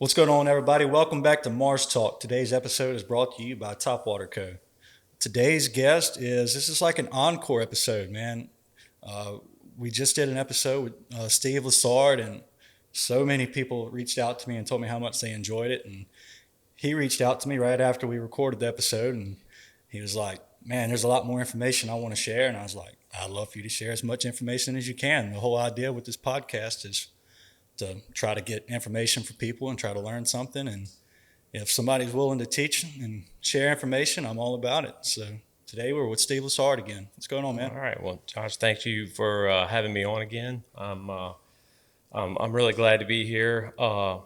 What's going on, everybody? Welcome back to Marsh Talk. Today's episode is brought to you by Topwater Co. Today's guest this is like an encore episode, man. Uh, we just did an episode with Steve Lessard, and so many people reached out to me and told me how much they enjoyed it. And he reached out to me right after we recorded the episode, and he was like, "Man, there's a lot more information I want to share." And I was like, "I'd love for you to share as much information as you can." The whole idea with this podcast is to try to get information for people and try to learn something. And if somebody's willing to teach and share information, I'm all about it. So today we're with Steve Lessard again. What's going on, man? All right. Well, Josh, thank you for having me on again. I'm really glad to be here. I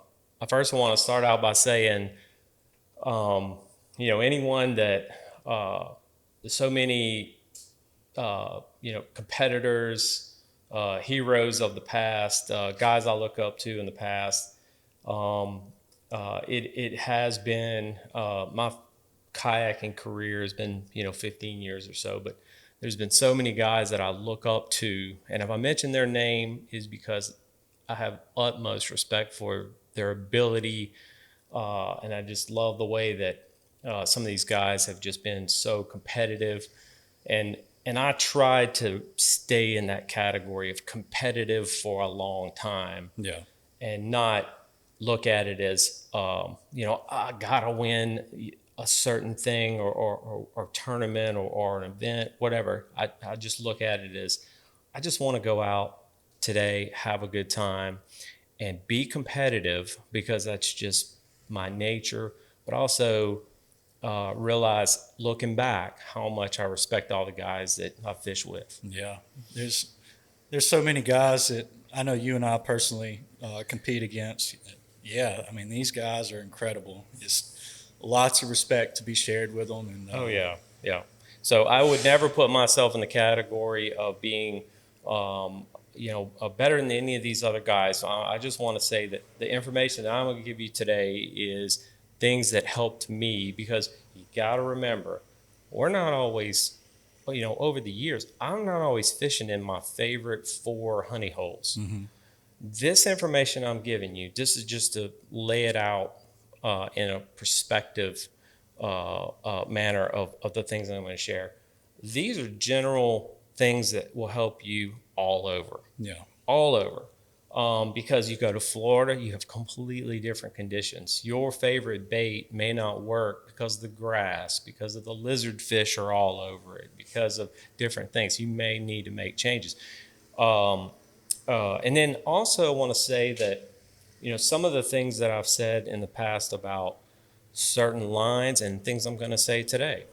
first want to start out by saying, anyone that there's so many, competitors, heroes of the past, guys I look up to in the past. It has been my kayaking career has been 15 years or so, but there's been so many guys that I look up to, and if I mention their name is because I have utmost respect for their ability, and I just love the way that some of these guys have just been so competitive, and I tried to stay in that category of competitive for a long time, Yeah. and not look at it as I gotta win a certain thing or tournament or an event, whatever. I just look at it as I just want to go out today, have a good time, and be competitive because that's just my nature. But also realize, looking back, how much I respect all the guys that I fish with. Yeah. There's so many guys that I know you and I personally compete against. Yeah. I mean, these guys are incredible. Just lots of respect to be shared with them. And Oh yeah, yeah. So I would never put myself in the category of being, better than any of these other guys. So I just want to say that the information that I'm going to give you today is things that helped me, because you got to remember, we're not always, over the years, I'm not always fishing in my favorite 4 honey holes. mm-hmm. This information I'm giving you, this is just to lay it out in a perspective manner of the things I'm going to share. These are general things that will help you all over, Yeah. all over. Because you go to Florida, you have completely different conditions. Your favorite bait may not work because of the grass, because of the lizard fish are all over it, because of different things. You may need to make changes. And then also I want to say that, some of the things that I've said in the past about certain lines and things I'm going to say today.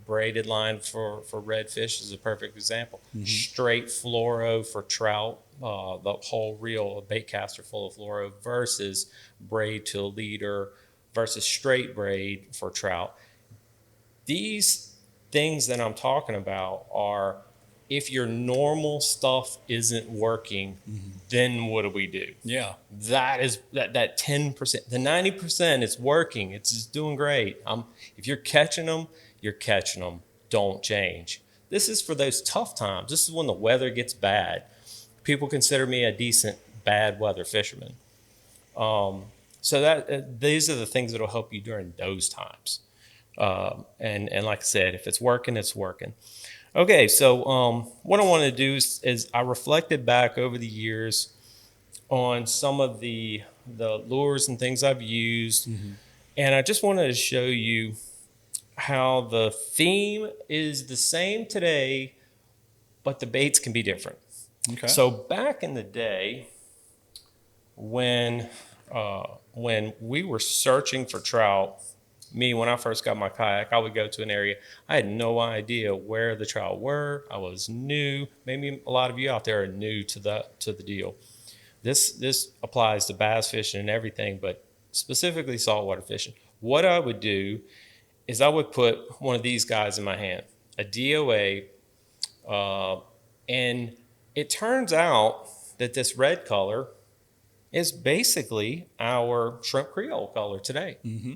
Braided line for redfish is a perfect example. Mm-hmm. Straight fluoro for trout, the whole reel, a bait caster full of fluoro, versus braid to a leader versus straight braid for trout. These things that I'm talking about are, if your normal stuff isn't working, then what do we do? Yeah. That is that 10%, the 90% is working. It's just doing great. If you're catching them, you're catching them. Don't change. This is for those tough times. This is when the weather gets bad. People consider me a decent bad weather fisherman. So these are the things that will help you during those times. And like I said, if it's working, it's working. Okay, so what I want to do is I reflected back over the years on some of the lures and things I've used, and I just wanted to show you how the theme is the same today, but the baits can be different. Okay. So back in the day, when we were searching for trout, when I first got my kayak, I would go to an area. I had no idea where the trout were. I was new. Maybe a lot of you out there are new to the deal. This applies to bass fishing and everything, but specifically saltwater fishing. What I would do is I would put one of these guys in my hand, a DOA, and it turns out that this red color is basically our shrimp Creole color today. Mm-hmm.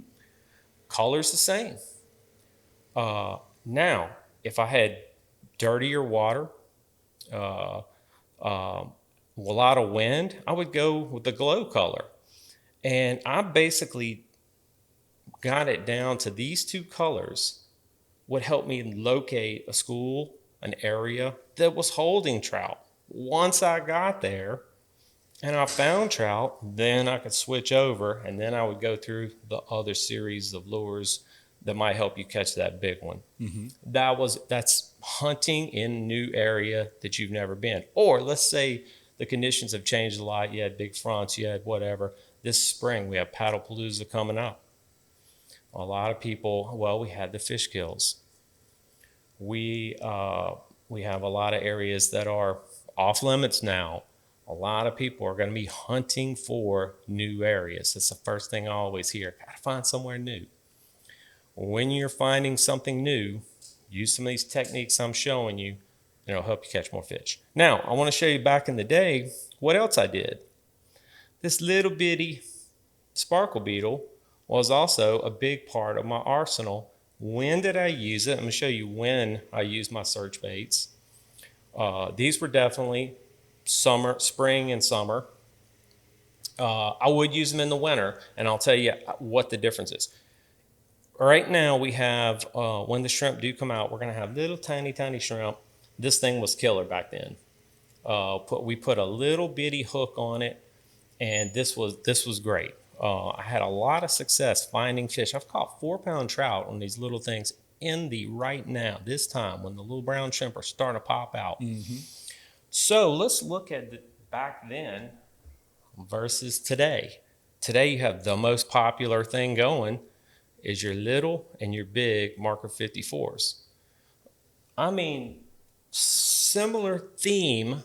Color's the same. Now, if I had dirtier water, a lot of wind, I would go with the glow color. And I basically got it down to these two colors would help me locate a school, an area that was holding trout. Once I got there and I found trout, then I could switch over and then I would go through the other series of lures that might help you catch that big one. That's hunting in a new area that you've never been. Or let's say the conditions have changed a lot. You had big fronts, you had whatever. This spring we have Paddlepalooza coming up. A lot of people, well, we had the fish kills. We have a lot of areas that are off limits now. A lot of people are going to be hunting for new areas. That's the first thing I always hear. Got to find somewhere new. When you're finding something new, use some of these techniques I'm showing you, and it'll help you catch more fish. Now, I want to show you back in the day what else I did. This little bitty sparkle beetle was also a big part of my arsenal. When did I use it? I'm going to show you when I used my search baits. These were definitely spring and summer. I would use them in the winter, and I'll tell you what the difference is. Right now we have, when the shrimp do come out, we're going to have little tiny shrimp. This thing was killer back then. We put a little bitty hook on it, and this was great. I had a lot of success finding fish. I've caught 4-pound trout on these little things right now, this time when the little brown shrimp are starting to pop out. So let's look at back then versus today. Today you have the most popular thing going is your little and your big marker 54s. I mean, similar theme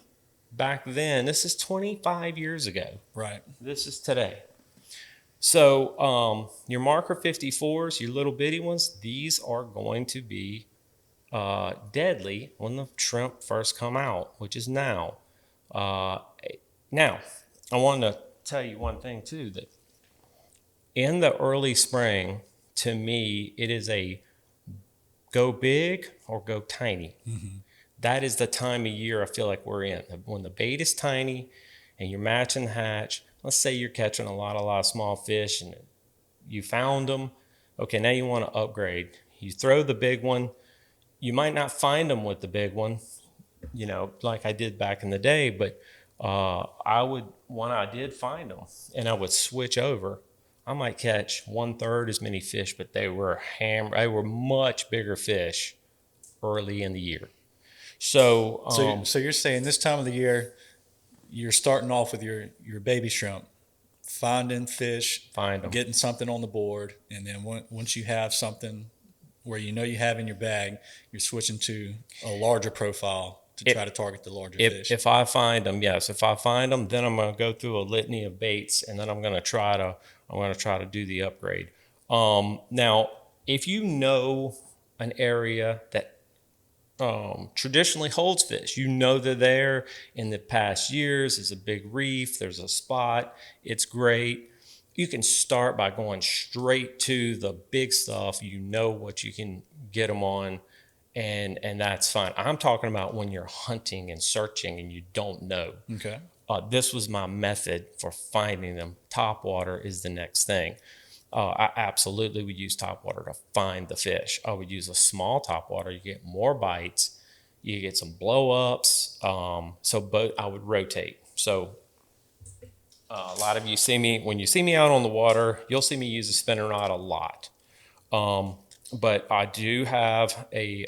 back then. This is 25 years ago. Right. This is today. So your marker 54s, your little bitty ones, these are going to be deadly when the shrimp first come out, which is now. Now, I want to tell you one thing too, that in the early spring, to me, it is a go big or go tiny. That is the time of year I feel like we're in. When the bait is tiny and you're matching the hatch, let's say you're catching a lot of small fish and you found them. Okay, now you want to upgrade. You throw the big one. You might not find them with the big one, like I did back in the day, but when I did find them and I would switch over, I might catch 1/3 as many fish, but they were much bigger fish early in the year. So you're saying this time of the year, you're starting off with your baby shrimp, finding fish, getting something on the board, and then once you have something where you have in your bag, you're switching to a larger profile to try to target the larger fish. If I find them, yes. If I find them, then I'm going to go through a litany of baits, and then I'm going to try to do the upgrade. Now, if you know an area that traditionally holds fish, they're there in the past years. There's a big reef. There's a spot. It's great. You can start by going straight to the big stuff. You know what you can get them on, and that's fine. I'm talking about when you're hunting and searching and you don't know. Okay. This was my method for finding them. Top water is the next thing. I absolutely would use top water to find the fish. I would use a small top water. You get more bites. You get some blow ups. But I would rotate. So a lot of you when you see me out on the water, you'll see me use a spinning rod a lot. But I do have a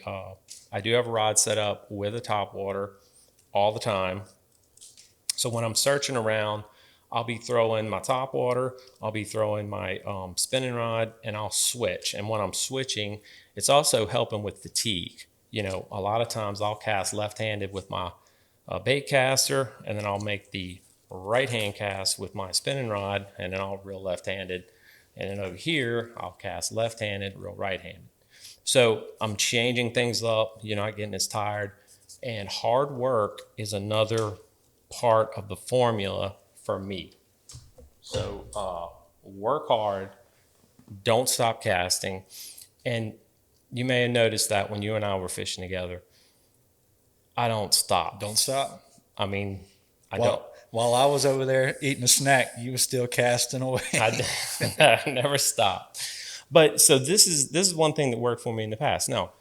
rod set up with a top water all the time. So when I'm searching around, I'll be throwing my top water, I'll be throwing my spinning rod, and I'll switch. And when I'm switching, it's also helping with fatigue. A lot of times I'll cast left-handed with my bait caster, and then I'll make the right-hand cast with my spinning rod, and then I'll reel left-handed. And then over here, I'll cast left-handed, reel right-handed. So I'm changing things up. You're not getting as tired. And hard work is another part of the formula for me. So work hard, don't stop casting. And you may have noticed that when you and I were fishing together, I don't stop. Don't stop? I mean, I Why, don't. While I was over there eating a snack, you were still casting away. I never stopped. But so this is one thing that worked for me in the past. Now,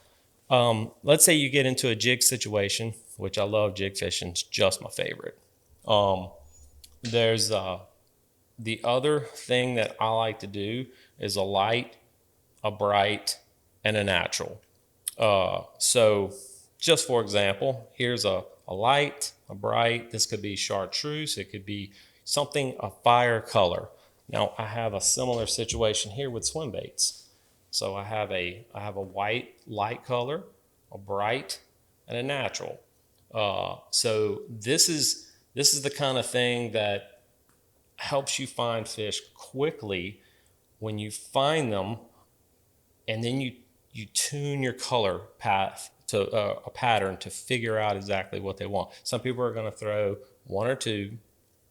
let's say you get into a jig situation, which I love. Jig fishing, it's just my favorite. Um, there's the other thing that I like to do is a light, a bright, and a natural. So just for example, here's a light, a bright. This could be chartreuse. It could be something, a fire color. Now I have a similar situation here with swim baits. So I have a white light color, a bright, and a natural. So this is the kind of thing that helps you find fish quickly when you find them, and then you tune your color path to a pattern to figure out exactly what they want. Some people are going to throw one or two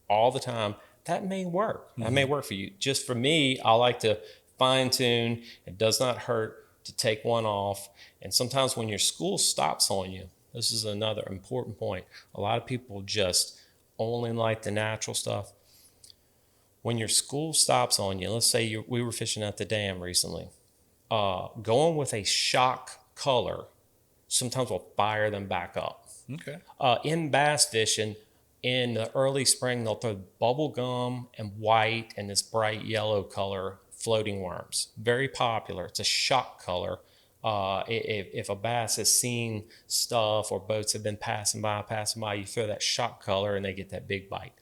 all the time. That may work. That may work for you. Just for me, I like to fine tune. It does not hurt to take one off. And sometimes when your school stops on you, this is another important point. A lot of people just only like the natural stuff. When your school stops on you, let's say we were fishing at the dam recently, going with a shock color sometimes will fire them back up. Okay. In bass fishing, in the early spring, they'll throw bubble gum and white and this bright yellow color floating worms. Very popular. It's a shock color. If a bass has seen stuff or boats have been passing by, you throw that shock color and they get that big bite.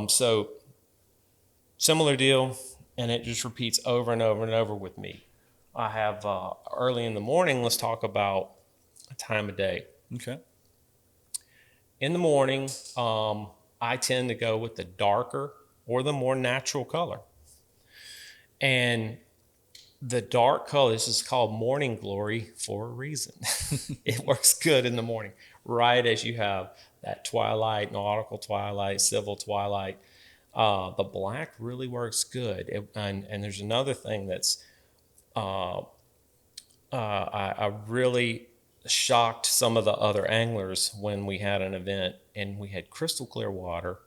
So similar deal, and it just repeats over and over and over with me. I have early in the morning, let's talk about a time of day. Okay. In the morning, I tend to go with the darker or the more natural color. And the dark color, this is called morning glory for a reason. It works good in the morning, right as you have that twilight, nautical twilight, civil twilight. The black really works good. And there's another thing that's I really shocked some of the other anglers when we had an event and we had crystal clear water.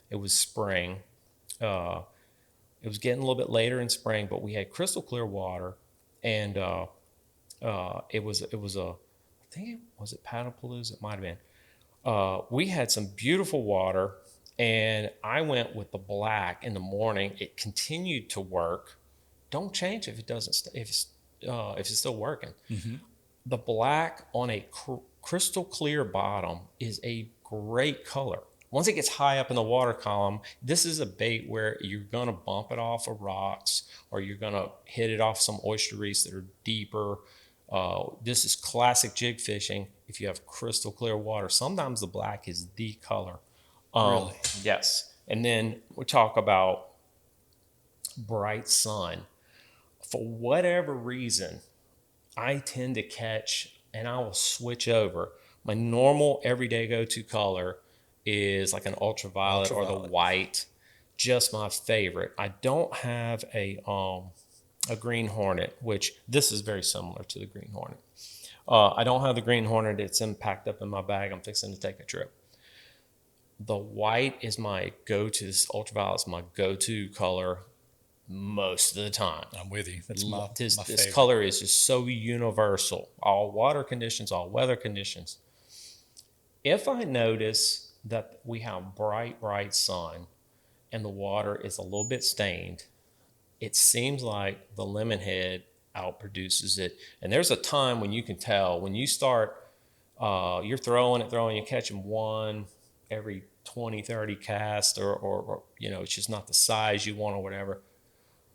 It was spring. It was getting a little bit later in spring, but we had crystal clear water, and it was I think it was it Paddlepalooza. It might have been. We had some beautiful water, and I went with the black in the morning. It continued to work. Don't change if it doesn't. If it's still working. Mm-hmm. The black on a crystal clear bottom is a great color. Once it gets high up in the water column, this is a bait where you're going to bump it off of rocks or you're going to hit it off some oyster reefs that are deeper. This is classic jig fishing if you have crystal clear water. Sometimes the black is the color. Really? Yes. And then we talk about bright sun. For whatever reason, I tend to catch, and I will switch over. My normal everyday go-to color is like an ultraviolet or the white. Just my favorite. I don't have a green hornet, which this is very similar to the green hornet. I don't have the green hornet. It's packed up in my bag. I'm fixing to take a trip. The white is my go-to. This ultraviolet is my go-to color most of the time. I'm with you. That's my This favorite. color is just so universal. All water conditions, all weather conditions. If I notice that we have bright sun and the water is a little bit stained, it seems like the lemonhead outproduces it. And there's a time when you can tell. When you start, you're throwing, you're catching one every 20, 30 casts or it's just not the size you want or whatever.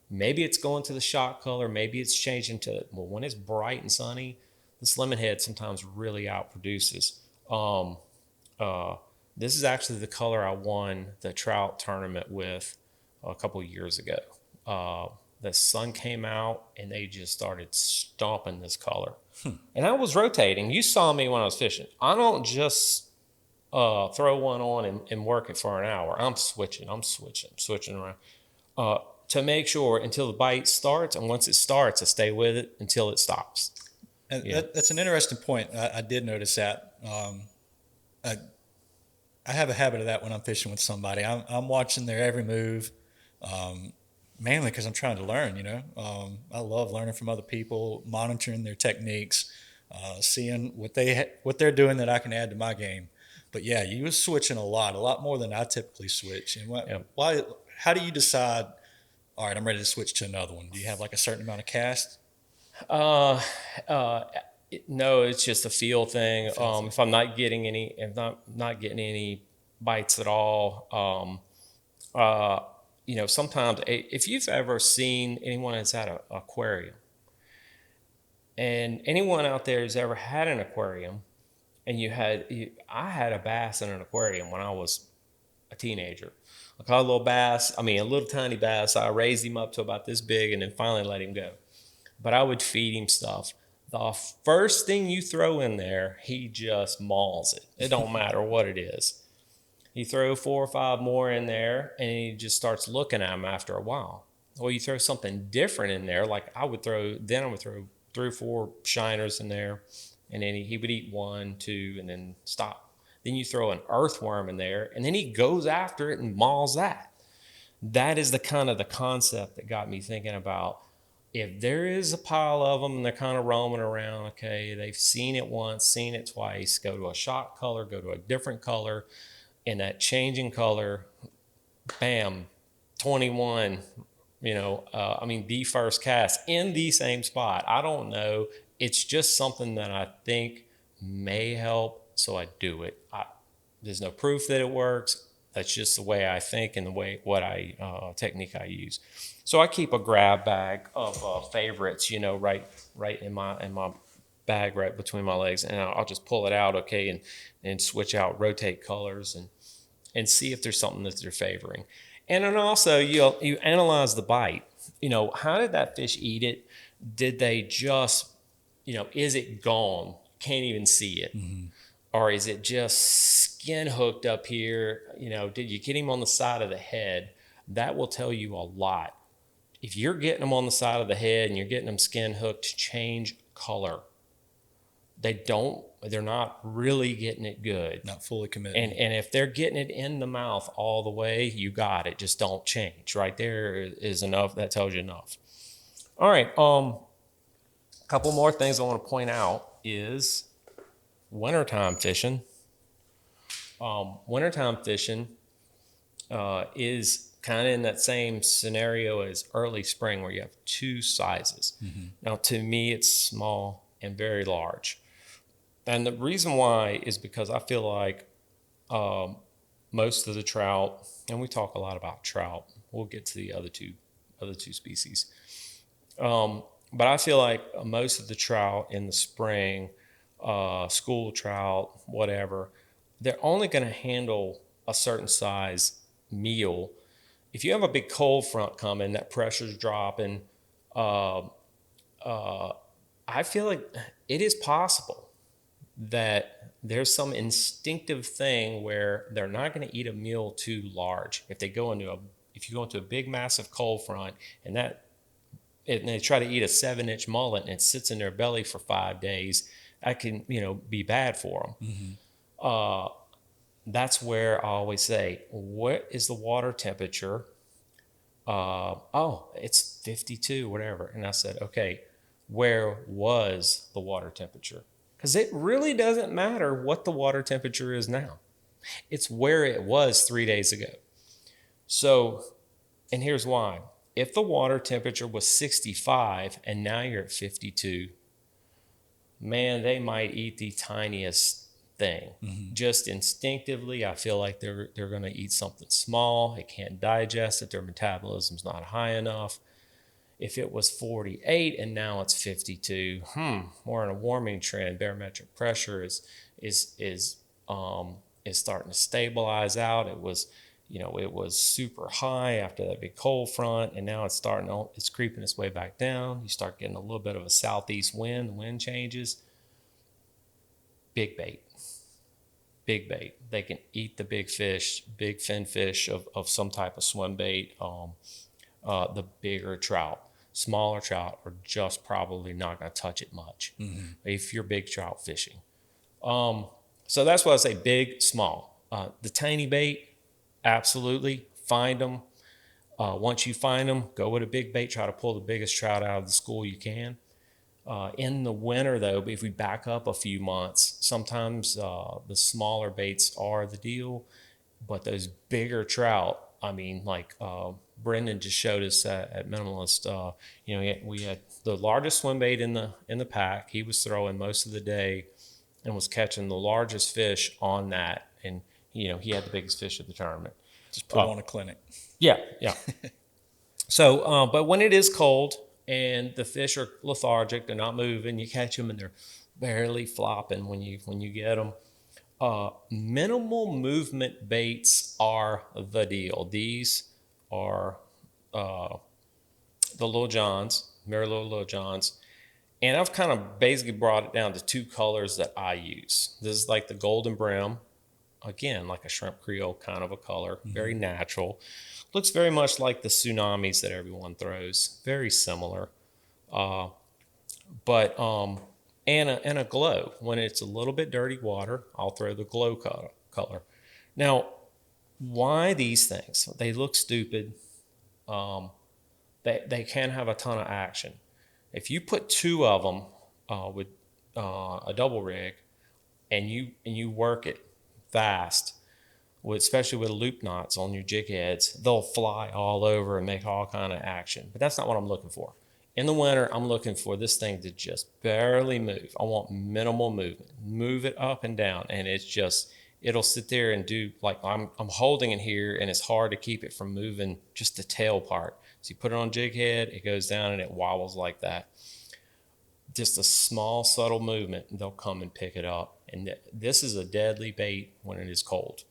Maybe it's going to the shock color. Maybe it's changing to, well, when it's bright and sunny, this lemonhead sometimes really outproduces. This is actually the color I won the trout tournament with a couple of years ago. The sun came out and they just started stomping this color. And I was rotating. You saw me when I was fishing. I don't just throw one on and work it for an hour. I'm switching around. To make sure until the bite starts, and once it starts, I stay with it until it stops. And that's an interesting point. I did notice that. I have a habit of that when I'm fishing with somebody. I'm watching their every move, mainly because I'm trying to learn. I love learning from other people, monitoring their techniques, seeing what they're doing that I can add to my game. But yeah, you was switching a lot more than I typically switch. And Yeah. why? How do you decide? All right, I'm ready to switch to another one. Do you have like a certain amount of cast? Uh, uh, no, it's just a feel thing. Feel thing. If I'm not getting any, if not getting any bites at all, uh, sometimes if you've ever seen anyone that's at an aquarium, and anyone out there who's ever had an aquarium, and I had a bass in an aquarium when I was a teenager. I caught a little bass. I mean, a little tiny bass. I raised him up to about this big, and then finally let him go. But I would feed him stuff. The first thing you throw in there, he just mauls it. It don't matter what it is. You throw 4 or 5 more in there, and he just starts looking at them after a while. Or you throw something different in there, like I would throw 3 or 4 shiners in there, and then he would eat 1, 2, and then stop. Then you throw an earthworm in there, and then he goes after it and mauls that. That is the concept that got me thinking about, if there is a pile of them and they're kind of roaming around, okay, they've seen it once, seen it twice, go to a shot color, go to a different color, and that changing color, bam, 21, the first cast in the same spot. I don't know. It's just something that I think may help, so I do it. There's no proof that it works. That's just the way I think and the way technique I use. So I keep a grab bag of favorites, right in my bag right between my legs, and I'll just pull it out, okay, and switch out, rotate colors, and see if there's something that they're favoring. And then also you analyze the bite. How did that fish eat it? Did they just, is it gone? Can't even see it. Mm-hmm. Or is it just skin hooked up here? Did you get him on the side of the head? That will tell you a lot. If you're getting them on the side of the head and you're getting them skin hooked to change color, they're not really getting it good. Not fully committed. And if they're getting it in the mouth all the way, you got it. Just don't change. Right there is enough. That tells you enough. All right. A couple more things I want to point out is wintertime fishing. Wintertime fishing is kind of in that same scenario as early spring, where you have 2 sizes. Mm-hmm. Now, to me, it's small and very large. And the reason why is because I feel like most of the trout, and we talk a lot about trout. We'll get to the other two species. But I feel like most of the trout in the spring, school trout, whatever, they're only going to handle a certain size meal. If you have a big cold front coming, that pressure's dropping, I feel like it is possible that there's some instinctive thing where they're not going to eat a meal too large. If you go into a big, massive cold front and they try to eat a 7-inch mullet and it sits in their belly for 5 days, that can, be bad for them. Mm-hmm. That's where I always say, what is the water temperature? It's 52, whatever. And I said, okay, where was the water temperature? Because it really doesn't matter what the water temperature is now. It's where it was 3 days ago. So, and here's why. If the water temperature was 65 and now you're at 52, man, they might eat the tiniest thing. Mm-hmm. Just instinctively, I feel like they're going to eat something small. They can't digest it. Their metabolism's not high enough. If it was 48 and now it's 52, we're in a warming trend. Barometric pressure is starting to stabilize out. It was super high after that big cold front, and now it's creeping its way back down. You start getting a little bit of a southeast wind. The wind changes. Big bait. They can eat the big fish, big fin fish of some type of swim bait. The bigger trout. Smaller trout are just probably not going to touch it much, mm-hmm. if you're big trout fishing. So that's why I say big, small. The tiny bait, absolutely find them. Once you find them, go with a big bait. Try to pull the biggest trout out of the school you can. In the winter, though, if we back up a few months, sometimes the smaller baits are the deal, but those bigger trout, I mean, like Brendan just showed us at Minimalist, we had the largest swim bait in the pack. He was throwing most of the day and was catching the largest fish on that, and he had the biggest fish at the tournament. Just put on a clinic. Yeah, yeah. So, but when it is cold and the fish are lethargic, they're not moving, you catch them and they're barely flopping when you get them. Minimal movement baits are the deal. These are the Little Johns, Marillo Little Johns. And I've kind of basically brought it down to two colors that I use. This is like the golden brim. Again, like a shrimp creole kind of a color, very natural. Looks very much like the tsunamis that everyone throws. Very similar. But and a glow. When it's a little bit dirty water, I'll throw the glow color. Now, why these things? They look stupid. They can have a ton of action. If you put two of them with a double rig and you work it fast, especially with loop knots on your jig heads, they'll fly all over and make all kind of action. But that's not what I'm looking for. In the winter, I'm looking for this thing to just barely move. I want minimal movement. Move it up and down, and it'll sit there and do, like I'm holding it here, and it's hard to keep it from moving just the tail part. So you put it on jig head, it goes down and it wobbles like that. Just a small, subtle movement, and they'll come and pick it up. And this is a deadly bait when it is cold.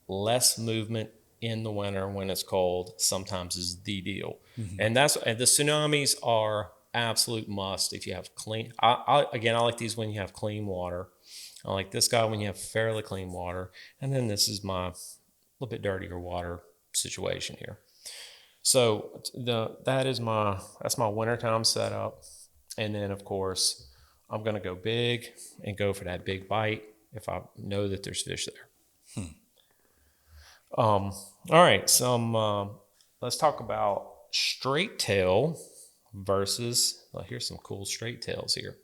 Less movement in the winter when it's cold sometimes is the deal. And the tsunamis are absolute must if you have clean. I like these when you have clean water. I like this guy when you have fairly clean water. And then this is my little bit dirtier water situation here. So that's my wintertime setup. And then, of course, I'm going to go big and go for that big bite if I know that there's fish there. All right, so let's talk about straight tail versus, here's some cool straight tails here.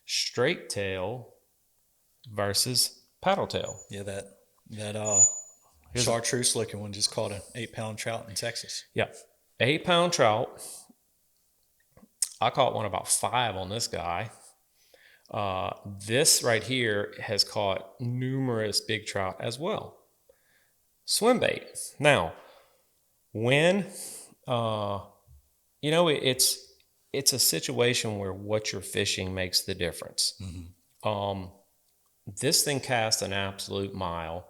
Straight tail versus paddle tail. Yeah, that chartreuse looking one just caught an 8-pound trout in Texas. Yeah, 8-pound trout. I caught one about 5 on this guy. This right here has caught numerous big trout as well. Swim bait. Now, when it's a situation where what you're fishing makes the difference. This thing casts an absolute mile,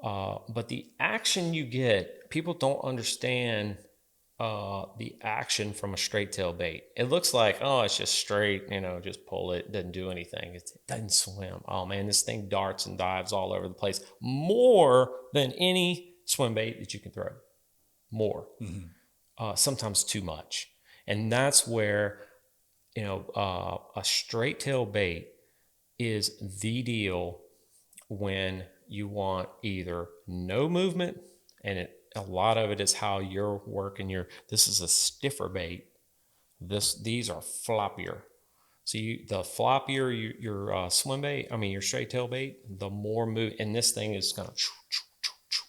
but the action you get, people don't understand the action from a straight tail bait. It looks like, oh, it's just straight, just pull it, doesn't do anything. It doesn't swim. Oh man, this thing darts and dives all over the place more than any swim bait that you can throw. More. Sometimes too much. And that's where, a straight tail bait is the deal when you want either no movement, and a lot of it is how you're working this is a stiffer bait. These are floppier. So the floppier your swim bait, your straight tail bait, the more move, and this thing is going to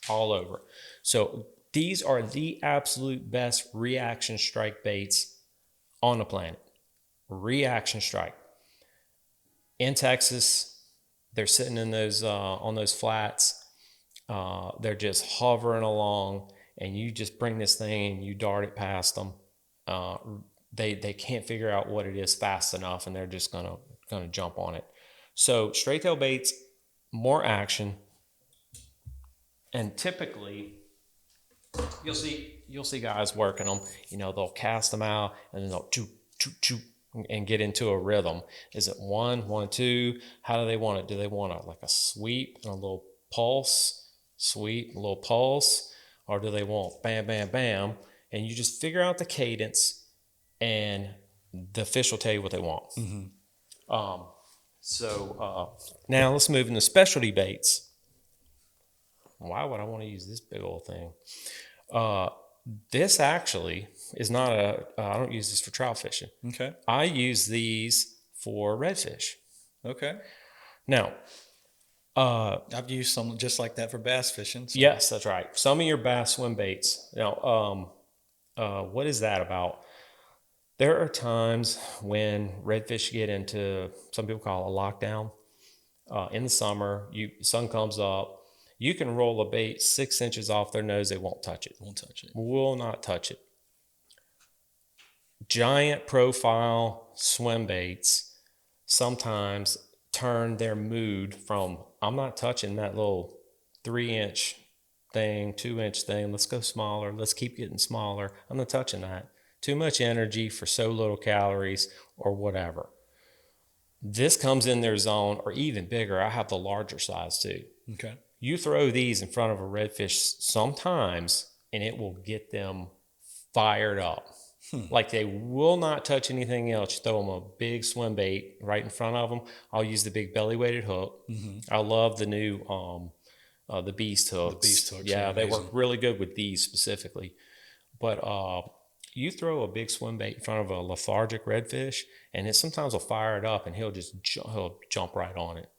all over. So these are the absolute best reaction strike baits on the planet. Reaction strike. In Texas, they're sitting in those on those flats. They're just hovering along, and you just bring this thing and you dart it past them. They can't figure out what it is fast enough, and they're just gonna jump on it. So straight tail baits, more action, and typically you'll see guys working them. They'll cast them out and then they'll choo choo choo and get into a rhythm. Is it 1, 2? How do they want it? Do they want like a sweep and a little pulse? Sweep, a little pulse, or do they want bam, bam, bam? And you just figure out the cadence, and the fish will tell you what they want. So now let's move into specialty baits. Why would I want to use this big old thing? Uh, this actually is not I don't use this for trout fishing. Okay. I use these for redfish. Okay. Now, I've used some just like that for bass fishing. So. yes, that's right. Some of your bass swim baits. Now, what is that about? There are times when redfish get into, some people call it a lockdown. In the summer, sun comes up, you can roll a bait 6 inches off their nose, they won't touch it. Won't touch it. Will not touch it. Giant profile swim baits sometimes turn their mood from, I'm not touching that little 3-inch thing, 2-inch thing, let's go smaller, let's keep getting smaller, I'm not touching that. Too much energy for so little calories or whatever. This comes in their zone, or even bigger. I have the larger size too. Okay. You throw these in front of a redfish sometimes, and it will get them fired up. Like they will not touch anything else. You throw them a big swim bait right in front of them. I'll use the big belly weighted hook. I love the new the beast hooks. The beast hooks. Yeah, they amazing. work really good with these specifically. But you throw a big swim bait in front of a lethargic redfish, and it sometimes will fire it up, and he'll jump right on it.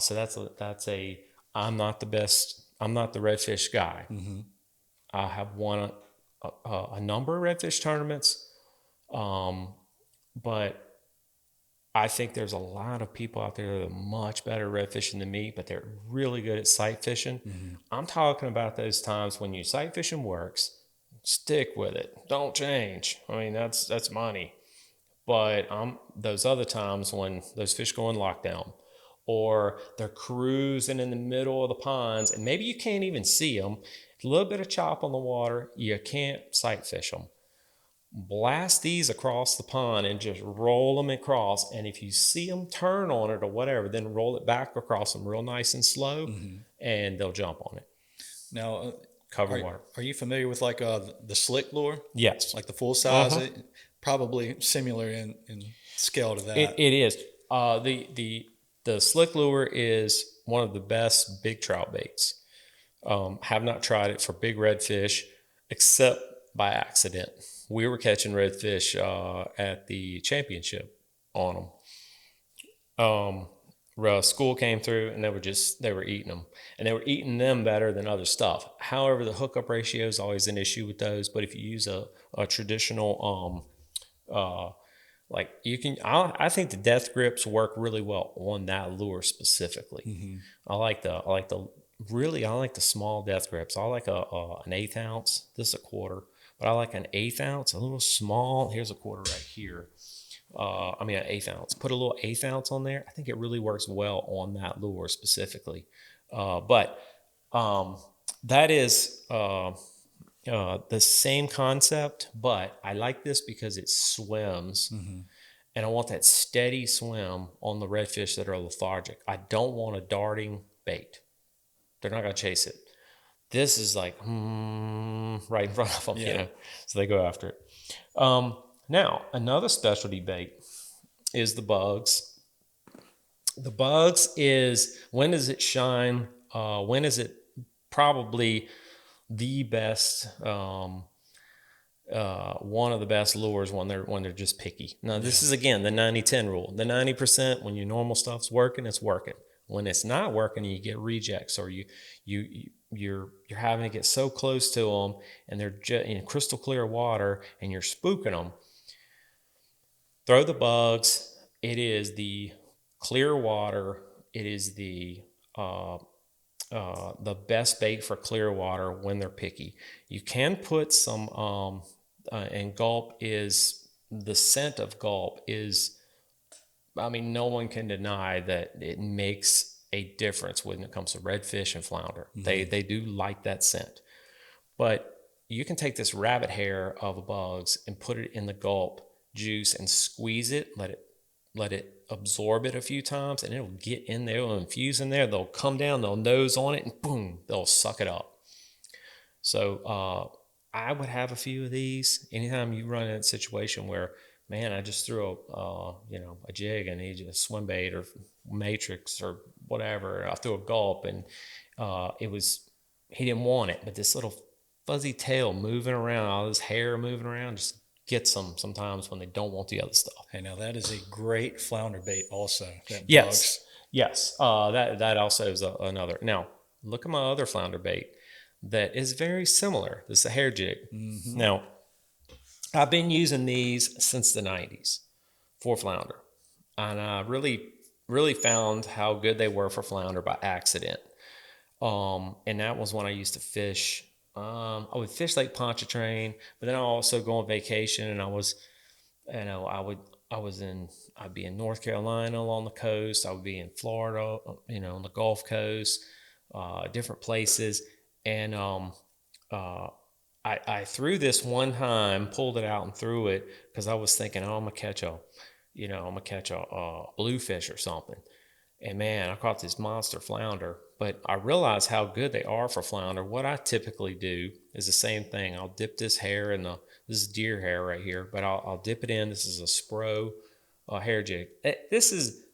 So that's a I'm not the best. I'm not the redfish guy. I have won a number of redfish tournaments, but I think there's a lot of people out there that are much better redfishing than me, but they're really good at sight fishing. I'm talking about those times when you sight fishing works. Stick with it. Don't change. I mean, that's money. But those other times when those fish go in lockdown, or they're cruising in the middle of the ponds, and maybe you can't even see them, a little bit of chop on the water, you can't sight fish them. Blast these across the pond and just roll them across. And if you see them turn on it or whatever, then roll it back across them real nice and slow, and they'll jump on it. Now, Cover water. Are you familiar with like the slick lure? Yes. Like the full size? Probably similar in scale to that. It is. The slick lure is one of the best big trout baits. Have not tried it for big redfish, except by accident. We were catching redfish at the championship on them. School came through, and they were eating them, and they were eating them better than other stuff. However, the hookup ratio is always an issue with those. But if you use a traditional like you can, I think the death grips work really well on that lure specifically. I like the small death grips. I like an 1/8 ounce. This is a quarter, but I like an 1/8 ounce, a little small. Here's a quarter right here. An 1/8 ounce. Put a little 1/8 ounce on there. I think it really works well on that lure specifically. But that is the same concept, but I like this because it swims, and I want that steady swim on the redfish that are lethargic. I don't want a darting bait. They're not going to chase it. This is like right in front of them, so they go after it. Now, another specialty bait is the bugs. The bugs is, when does it shine? When is it probably the best, one of the best lures when they're just picky. Now, this is, again, the 90-10 rule. The 90%, when your normal stuff's working, it's working. When it's not working, you get rejects, or you're having to get so close to them, and they're just in crystal clear water, and you're spooking them. Throw the bugs. It is the clear water. It is the best bait for clear water when they're picky. You can put some, and gulp is, the scent of gulp is, no one can deny that it makes a difference when it comes to redfish and flounder. They do like that scent. But you can take this rabbit hair of the bugs and put it in the gulp juice and squeeze it, let it absorb it a few times, and it'll get in there, it'll infuse in there, they'll come down, they'll nose on it, and boom, they'll suck it up. So I would have a few of these anytime you run in a situation where, man, I just threw a jig and need a swim bait or matrix or whatever. I threw a gulp, and he didn't want it, but this little fuzzy tail moving around, all this hair moving around, just gets them sometimes when they don't want the other stuff. Hey, now that is a great flounder bait also. That Yes. Yes. That also is another. Now, look at my other flounder bait that is very similar. This is a hair jig. Mm-hmm. Now, I've been using these since the 90s for flounder. And I really found how good they were for flounder by accident. And that was when I used to fish. I would fish Lake Pontchartrain, but then I also go on vacation, and I'd be in North Carolina along the coast. I would be in Florida, on the Gulf Coast, different places. And I threw this one time, pulled it out and threw it because I was thinking, oh, I'm gonna catch a bluefish or something. And man, I caught this monster flounder, but I realized how good they are for flounder. What I typically do is the same thing. I'll dip this hair this is deer hair right here, but I'll dip it in. This is a Spro hair jig. This is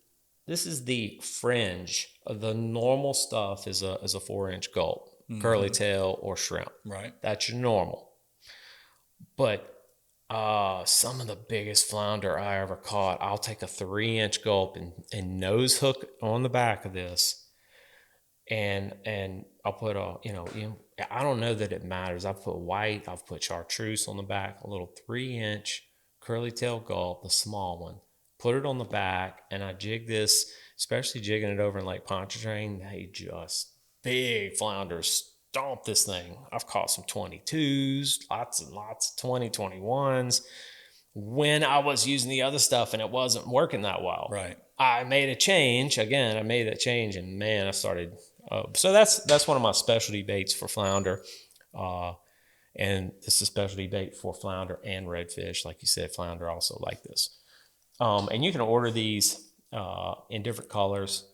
the fringe. The normal stuff is a 4-inch gulp, curly tail or shrimp. Right. That's your normal. But some of the biggest flounder I ever caught, I'll take a 3-inch gulp and nose hook on the back of this, and I'll put I don't know that it matters. I've put white, I've put chartreuse on the back, a little 3-inch curly tail gulp, the small one. Put it on the back, and I jig this, especially jigging it over in Lake Pontchartrain. They just big flounders. Stomp this thing. I've caught some 22s, lots and lots of 21s when I was using the other stuff and it wasn't working that well. Right. I made a change. Again, I made that change, and man, I started. So that's one of my specialty baits for flounder. And it's a specialty bait for flounder and redfish. Like you said, flounder also like this. And you can order these in different colors.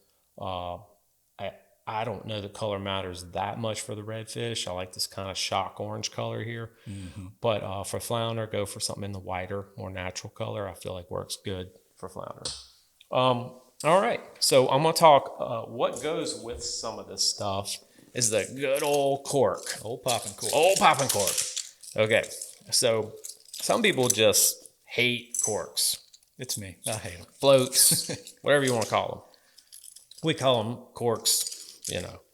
I don't know the color matters that much for the redfish. I like this kind of shock orange color here. Mm-hmm. But for flounder, go for something in the whiter, more natural color. I feel like works good for flounder. All right. So I'm going to talk what goes with some of this stuff is the good old cork. Old popping cork. Old popping cork. Okay. So some people just hate corks. It's me. I hate them. Floats, whatever you want to call them. We call them corks,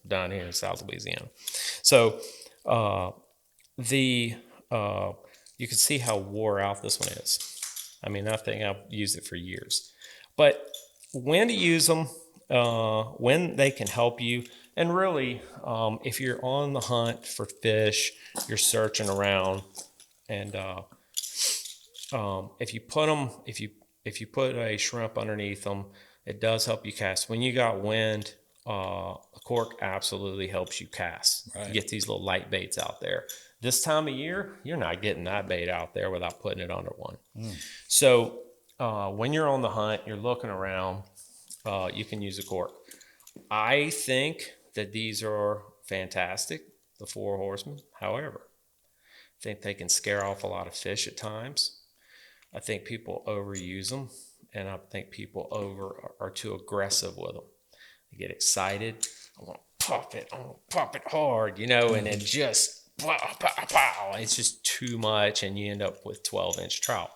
down here in South Louisiana. So you can see how wore out this one is. I mean, I think I've used it for years. But when to use them, when they can help you, and really, if you're on the hunt for fish, you're searching around, and if you put a shrimp underneath them, it does help you cast. When you got wind, a cork absolutely helps you cast. Right. You get these little light baits out there. This time of year, you're not getting that bait out there without putting it under one. So when you're on the hunt, you're looking around, you can use a cork. I think that these are fantastic, the 4 horsemen. However, I think they can scare off a lot of fish at times. I think people overuse them, and I think people are too aggressive with them. They get excited. I want to pop it hard, and it just pow, pow, pow. It's just too much, and you end up with 12-inch trout.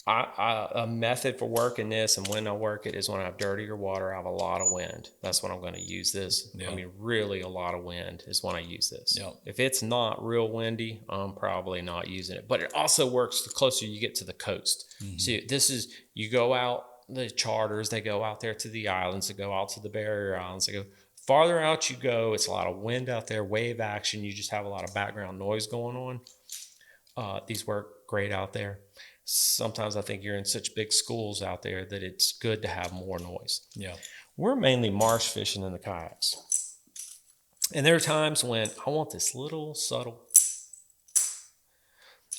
A method for working this, and when I work it, is when I have dirtier water, I have a lot of wind. That's when I'm going to use this. Yep. I mean, really a lot of wind is when I use this. Yep. If it's not real windy, I'm probably not using it. But it also works the closer you get to the coast. Mm-hmm. See, you go out, the charters, they go out there to the islands, they go out to the barrier islands, they go farther out you go, it's a lot of wind out there, wave action, you just have a lot of background noise going on. These work great out there. Sometimes I think you're in such big schools out there that it's good to have more noise. Yeah. We're mainly marsh fishing in the kayaks. And there are times when I want this little subtle.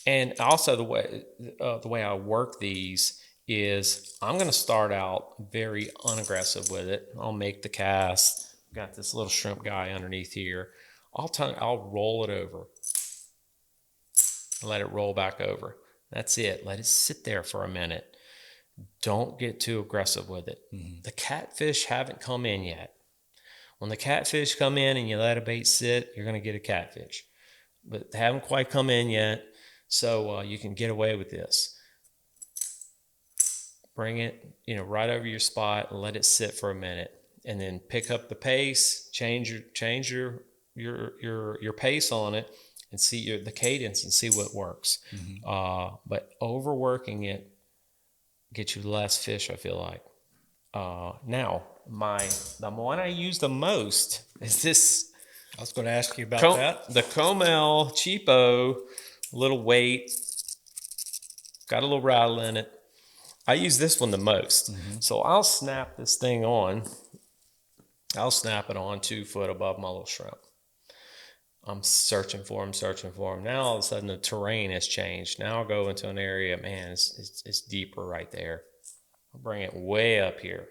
And also the way I work these is I'm going to start out very unaggressive with it. I'll make the cast. Got this little shrimp guy underneath here. I'll roll it over and let it roll back over. That's it. Let it sit there for a minute. Don't get too aggressive with it. Mm-hmm. The catfish haven't come in yet. When the catfish come in and you let a bait sit, you're going to get a catfish. But they haven't quite come in yet, so you can get away with this. Bring it, right over your spot and let it sit for a minute, and then pick up the pace, change your pace on it, and see the cadence and see what works. But overworking it gets you less fish, I feel like. Now, the one I use the most is this. I was going to ask you about that. The Comel Cheapo, little weight, got a little rattle in it. I use this one the most. So I'll snap this thing on. I'll snap it on 2 foot above my little shrimp. I'm searching for them. Now all of a sudden the terrain has changed. Now I'll go into an area, man, it's deeper right there. I'll bring it way up here.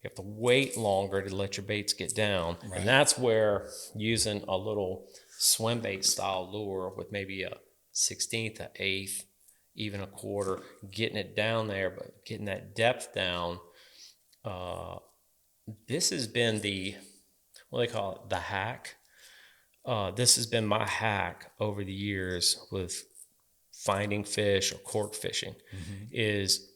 You have to wait longer to let your baits get down. Right. And that's where using a little swim bait style lure with maybe a 1/16, an 1/8, even a 1/4, getting it down there, but getting that depth down. This has been what do they call it? The hack. This has been my hack over the years with finding fish or cork fishing. Is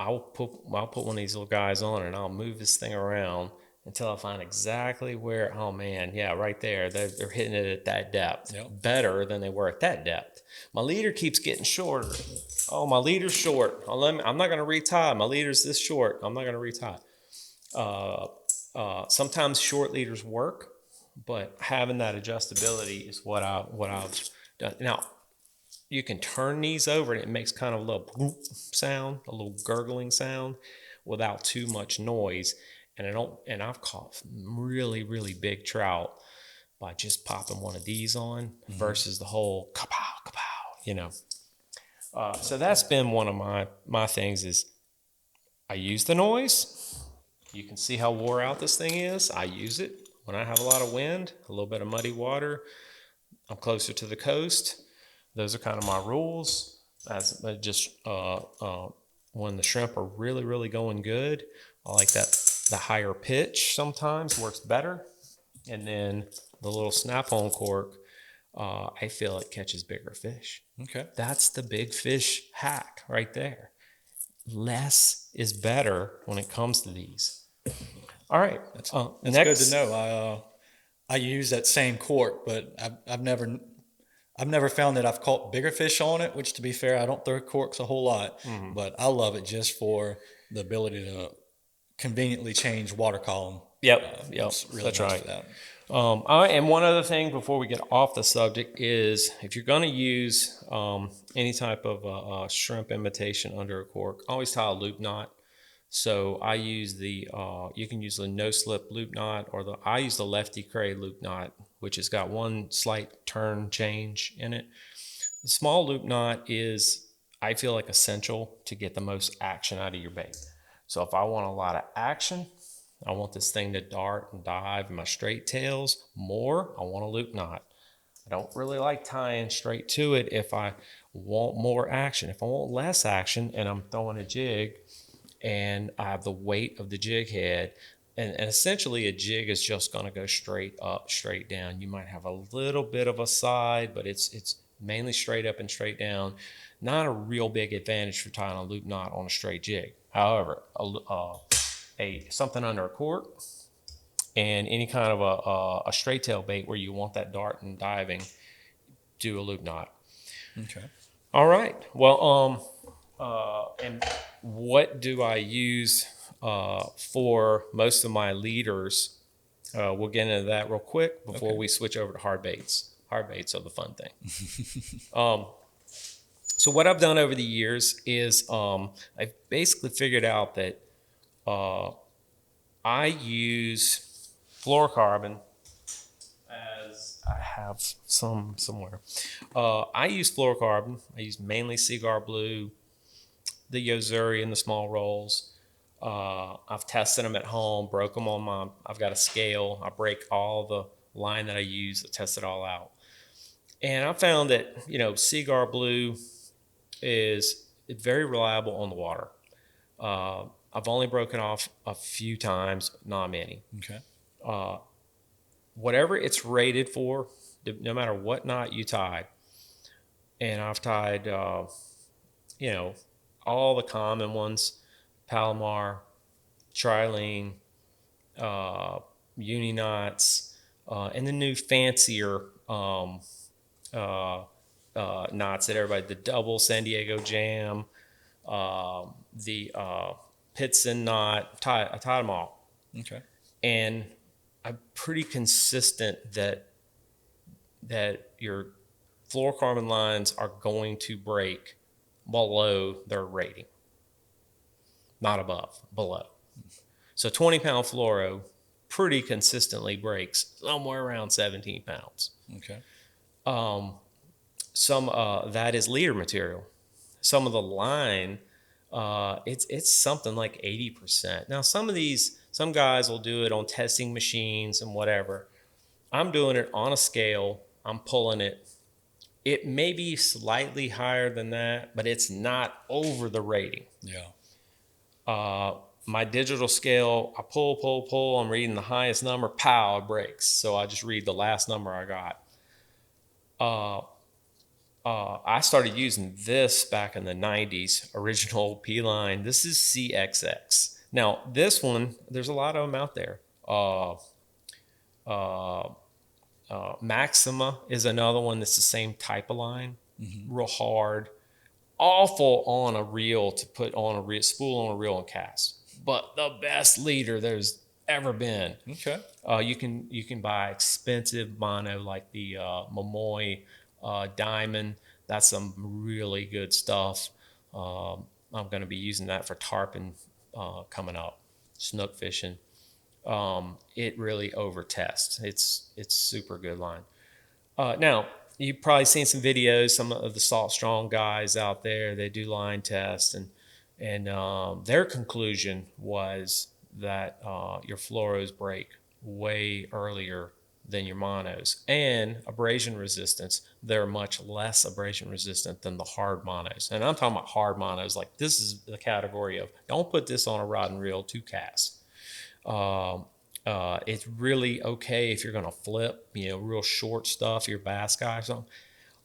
I'll put one of these little guys on and I'll move this thing around until I find exactly where, oh man, yeah, right there. They're hitting it at that depth. Yep. Better than they were at that depth. My leader keeps getting shorter. Oh, my leader's short. I'm not going to retie. My leader's this short. I'm not going to retie. Sometimes short leaders work, but having that adjustability is what I've done. Now, you can turn these over and it makes kind of a little bloop sound, a little gurgling sound without too much noise. And I've caught really, really big trout by just popping one of these on versus the whole kapow, kapow, So that's been one of my things is I use the noise. You can see how wore out this thing is. I use it when I have a lot of wind, a little bit of muddy water. I'm closer to the coast. Those are kind of my rules. As just when the shrimp are really, really going good, I like that. The higher pitch sometimes works better. And then the little snap-on cork, I feel it catches bigger fish. Okay. That's the big fish hack right there. Less is better when it comes to these. All right. That's good to know. I use that same cork, but I've never found that I've caught bigger fish on it, which to be fair, I don't throw corks a whole lot, but I love it just for the ability to conveniently change water column. Yep. Really That's nice right. For that. And one other thing before we get off the subject is if you're going to use any type of shrimp imitation under a cork, always tie a loop knot. So I use you can use the no slip loop knot, or I use the lefty cray loop knot, which has got one slight turn change in it. The small loop knot is, I feel like, essential to get the most action out of your bait. So if I want a lot of action, I want this thing to dart and dive in my straight tails more, I want a loop knot. I don't really like tying straight to it if I want more action. If I want less action and I'm throwing a jig and I have the weight of the jig head, and essentially a jig is just going to go straight up, straight down. You might have a little bit of a side, but it's mainly straight up and straight down. Not a real big advantage for tying a loop knot on a straight jig. However, something under a cork and any kind of a straight tail bait where you want that dart and diving, do a loop knot. Okay. All right. Well, and what do I use for most of my leaders? We'll get into that real quick before we switch over to hard baits. Hard baits are the fun thing. So what I've done over the years is I've basically figured out that I use fluorocarbon, as I have some somewhere. I use fluorocarbon. I use mainly Cigar Blue, the Yozuri in the small rolls. I've tested them at home, broke them on I've got a scale. I break all the line that I use, I test it all out. And I found that, Cigar Blue is very reliable on the water. I've only broken off a few times, not many. Okay. whatever it's rated for, no matter what knot you tie. And I've tied, you know, all the common ones, Palomar, Trilene, uni knots, and the new fancier knots that everybody, the double San Diego Jam, the Pitson knot, I tied them all. Okay. And I'm pretty consistent that your fluorocarbon lines are going to break below their rating, not above, below. So 20-pound fluoro pretty consistently breaks somewhere around 17 pounds. Okay. Some that is leader material. Some of the line, it's something like 80%. Now some guys will do it on testing machines and whatever. I'm doing it on a scale. I'm pulling it. It may be slightly higher than that, but it's not over the rating. Yeah. My digital scale, I pull. I'm reading the highest number. Pow, it breaks. So I just read the last number I got. I started using this back in the 90s, original P-line. This is CXX. Now, this one, there's a lot of them out there. Maxima is another one that's the same type of line, real hard, awful on a reel to put on a reel, spool on a reel and cast, but the best leader there's ever been. Okay. You can buy expensive mono like the Momoy Diamond. That's some really good stuff. I'm going to be using that for tarpon coming up, snook fishing. It really over tests. It's super good line. Now you've probably seen some videos. Some of the Salt Strong guys out there, they do line tests, and their conclusion was that your fluoros break way earlier than your monos, and abrasion resistance. They're much less abrasion resistant than the hard monos. And I'm talking about hard monos. Like, this is the category of, don't put this on a rod and reel to cast. It's really okay if you're going to flip, real short stuff, your bass guy or something,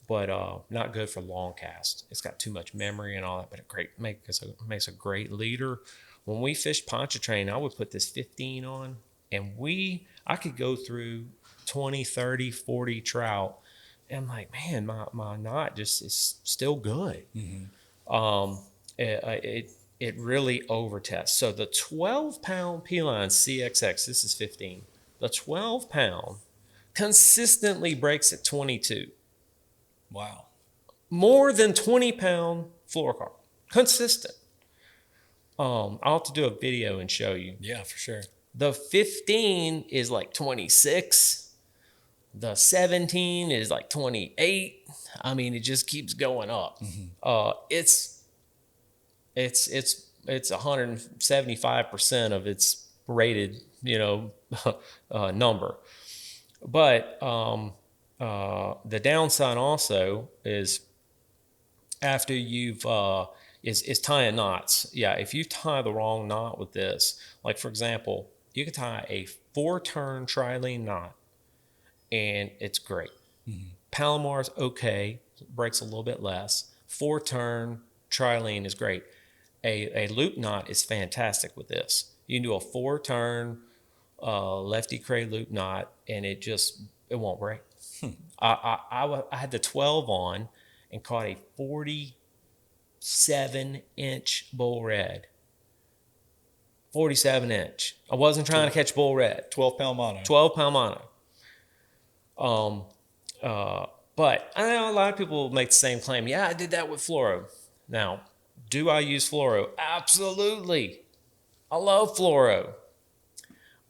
but not good for long cast. It's got too much memory and all that, but makes a great leader. When we fished Pontchartrain, I would put this 15 on, and I could go through 20, 30, 40 trout, and I'm like, man, my knot just is still good. It really overtests. So the 12-pound P-line CXX, this is 15. The 12-pound consistently breaks at 22. Wow. More than 20-pound fluorocarbon. Consistent. I'll have to do a video and show you. Yeah, for sure. The 15 is like 26. The 17 is like 28. I mean, it just keeps going up. It's 175% of its rated, number. But the downside also is after you've is tying knots. Yeah, if you tie the wrong knot with this, like for example, you can tie a 4-turn trilene knot, and it's great. Palomar's okay, breaks a little bit less. 4-turn trilene is great. A loop knot is fantastic with this. You can do a 4-turn lefty cray loop knot, and it won't break. I had the 12 on and caught a 47-inch bull red. 47-inch. I wasn't trying to catch bull red. 12-pound mono. 12-pound mono. But I know a lot of people make the same claim. Yeah, I did that with fluoro. Now, do I use fluoro? Absolutely. I love fluoro.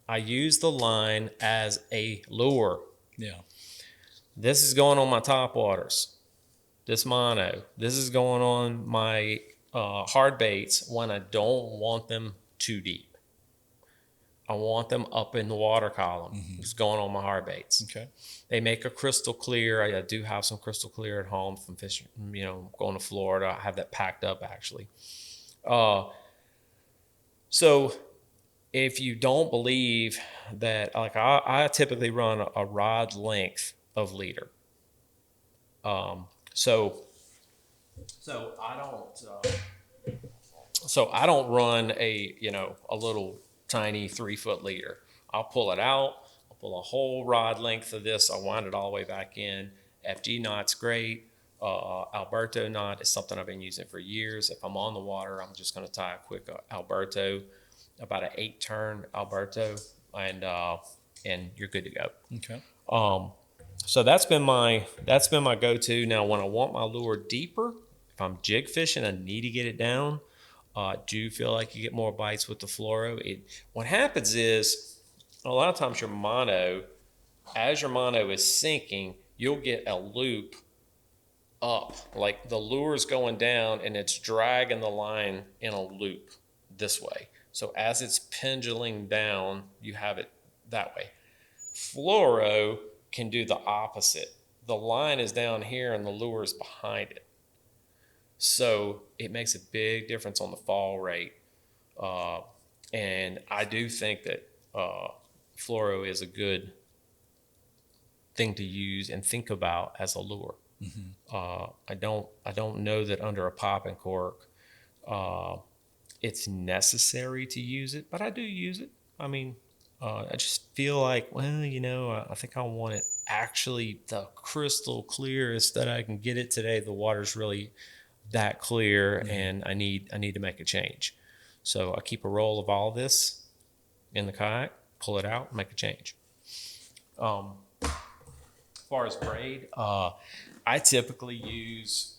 I use the line as a lure. Yeah. This is going on my top waters. This mono. This is going on my hard baits when I don't want them too deep. I want them up in the water column. It's going on my hard baits. Okay. They make a crystal clear. I do have some crystal clear at home from fishing, going to Florida. I have that packed up actually. So if you don't believe that, like I typically run a rod length of leader. So I don't. So I don't run a little tiny 3-foot leader. I'll pull it out. I'll pull a whole rod length of this. I'll wind it all the way back in. FG knot's great. Alberto knot is something I've been using for years. If I'm on the water, I'm just going to tie a quick Alberto, about an 8-turn Alberto, and you're good to go. Okay. So that's been my go-to. Now, when I want my lure deeper, if I'm jig fishing, I need to get it down. Do feel like you get more bites with the fluoro. What happens is a lot of times as your mono is sinking, you'll get a loop up, like the lure's going down and it's dragging the line in a loop this way. So as it's pendulum down, you have it that way. Fluoro can do the opposite. The line is down here and the lure is behind it. So it makes a big difference on the fall rate. And I do think that fluoro is a good thing to use and think about as a lure. I don't know that under a popping cork it's necessary to use it, but I do use it. I mean, I just feel like, I think I want it actually the crystal clearest that I can get it today. The water's really that clear, and I need to make a change. So I keep a roll of all this in the kayak, pull it out, make a change. As far as braid, I typically use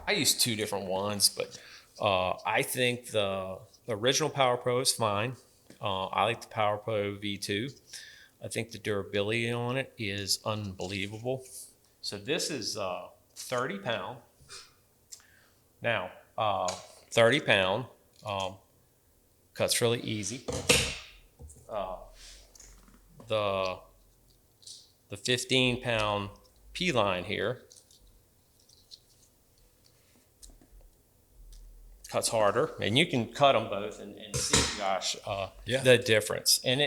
I use 2 different ones, but I think the original Power Pro is fine. I like the Power Pro V2. I think the durability on it is unbelievable. So this is 30 pound. Now, 30 pound cuts really easy. The 15 pound P line here cuts harder, and you can cut them both and see, the difference. And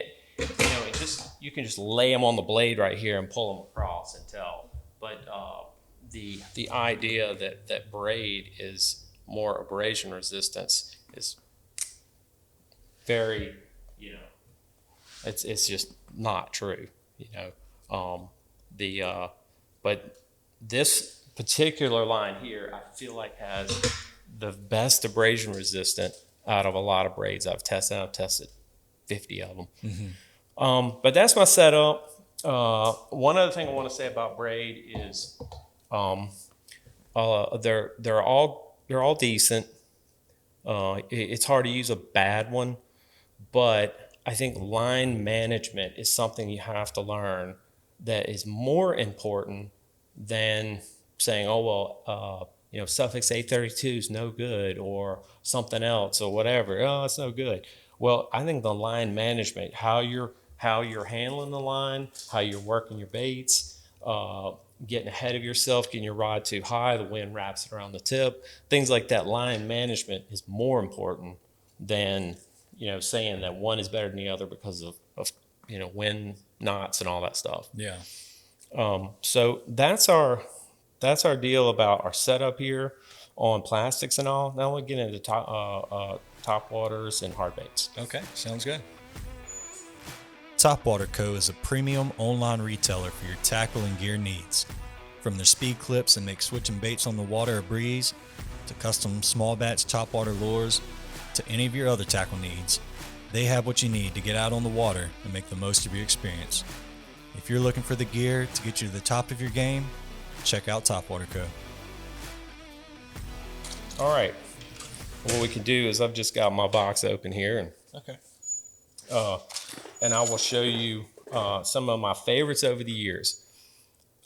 you can just lay them on the blade right here and pull them across and tell. But the idea that braid is more abrasion resistance is very, it's just not true, but this particular line here, I feel like has the best abrasion resistant out of a lot of braids I've tested. I've tested 50 of them. Mm-hmm. But that's my setup. One other thing I want to say about braid is they're all decent. It's hard to use a bad one, but I think line management is something you have to learn that is more important than saying, suffix 832 is no good, or something else, or whatever. Oh, it's no good. Well, I think the line management, how you're handling the line, how you're working your baits, getting ahead of yourself, getting your rod too high, the wind wraps it around the tip, things like that. Line management is more important than saying that one is better than the other because of wind knots and all that stuff. Yeah. So that's our deal about our setup here on plastics and all. Now we'll get into top waters and hard baits. Okay, sounds good. Topwater Co. is a premium online retailer for your tackle and gear needs. From their speed clips that make switching baits on the water a breeze, to custom small batch topwater lures, to any of your other tackle needs, they have what you need to get out on the water and make the most of your experience. If you're looking for the gear to get you to the top of your game, check out Topwater Co. All right. What we can do is I've just got my box open here, and and I will show you some of my favorites over the years.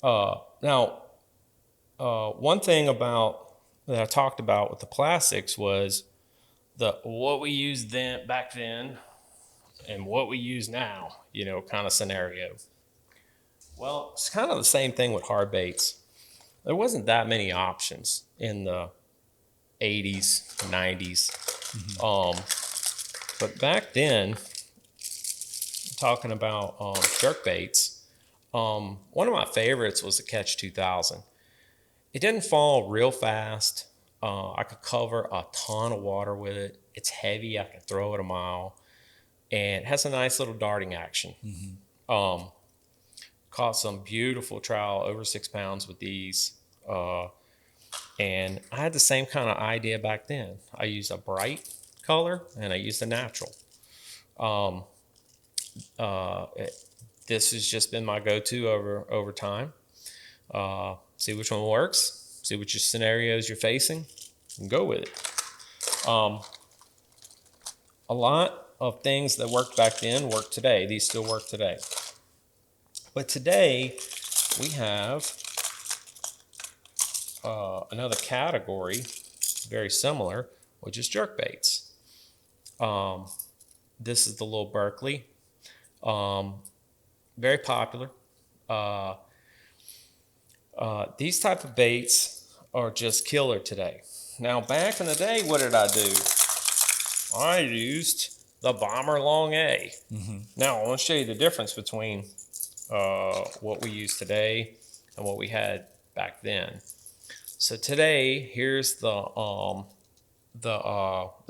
Now, one thing that I talked about with the plastics was what we used back then and what we use now, kind of scenario. Well, it's kind of the same thing with hard baits. There wasn't that many options in the 80s, 90s. Mm-hmm. But back then, talking about jerk baits, one of my favorites was the Catch 2000. It didn't fall real fast. I could cover a ton of water with it. It's heavy. I can throw it a mile. And it has a nice little darting action. Caught some beautiful trout, over 6 pounds with these. And I had the same kind of idea back then. I used a bright color and I used a natural. This has just been my go-to over time. See which one works, see which scenarios you're facing, and go with it. A lot of things that worked back then work today. These still work today. But today, we have another category, very similar, which is jerk baits. This is the little Berkeley. Very popular. These type of baits are just killer today. Now, back in the day, what did I do? I used the Bomber Long A. Now, I want to show you the difference between what we use today and what we had back then. So today, here's the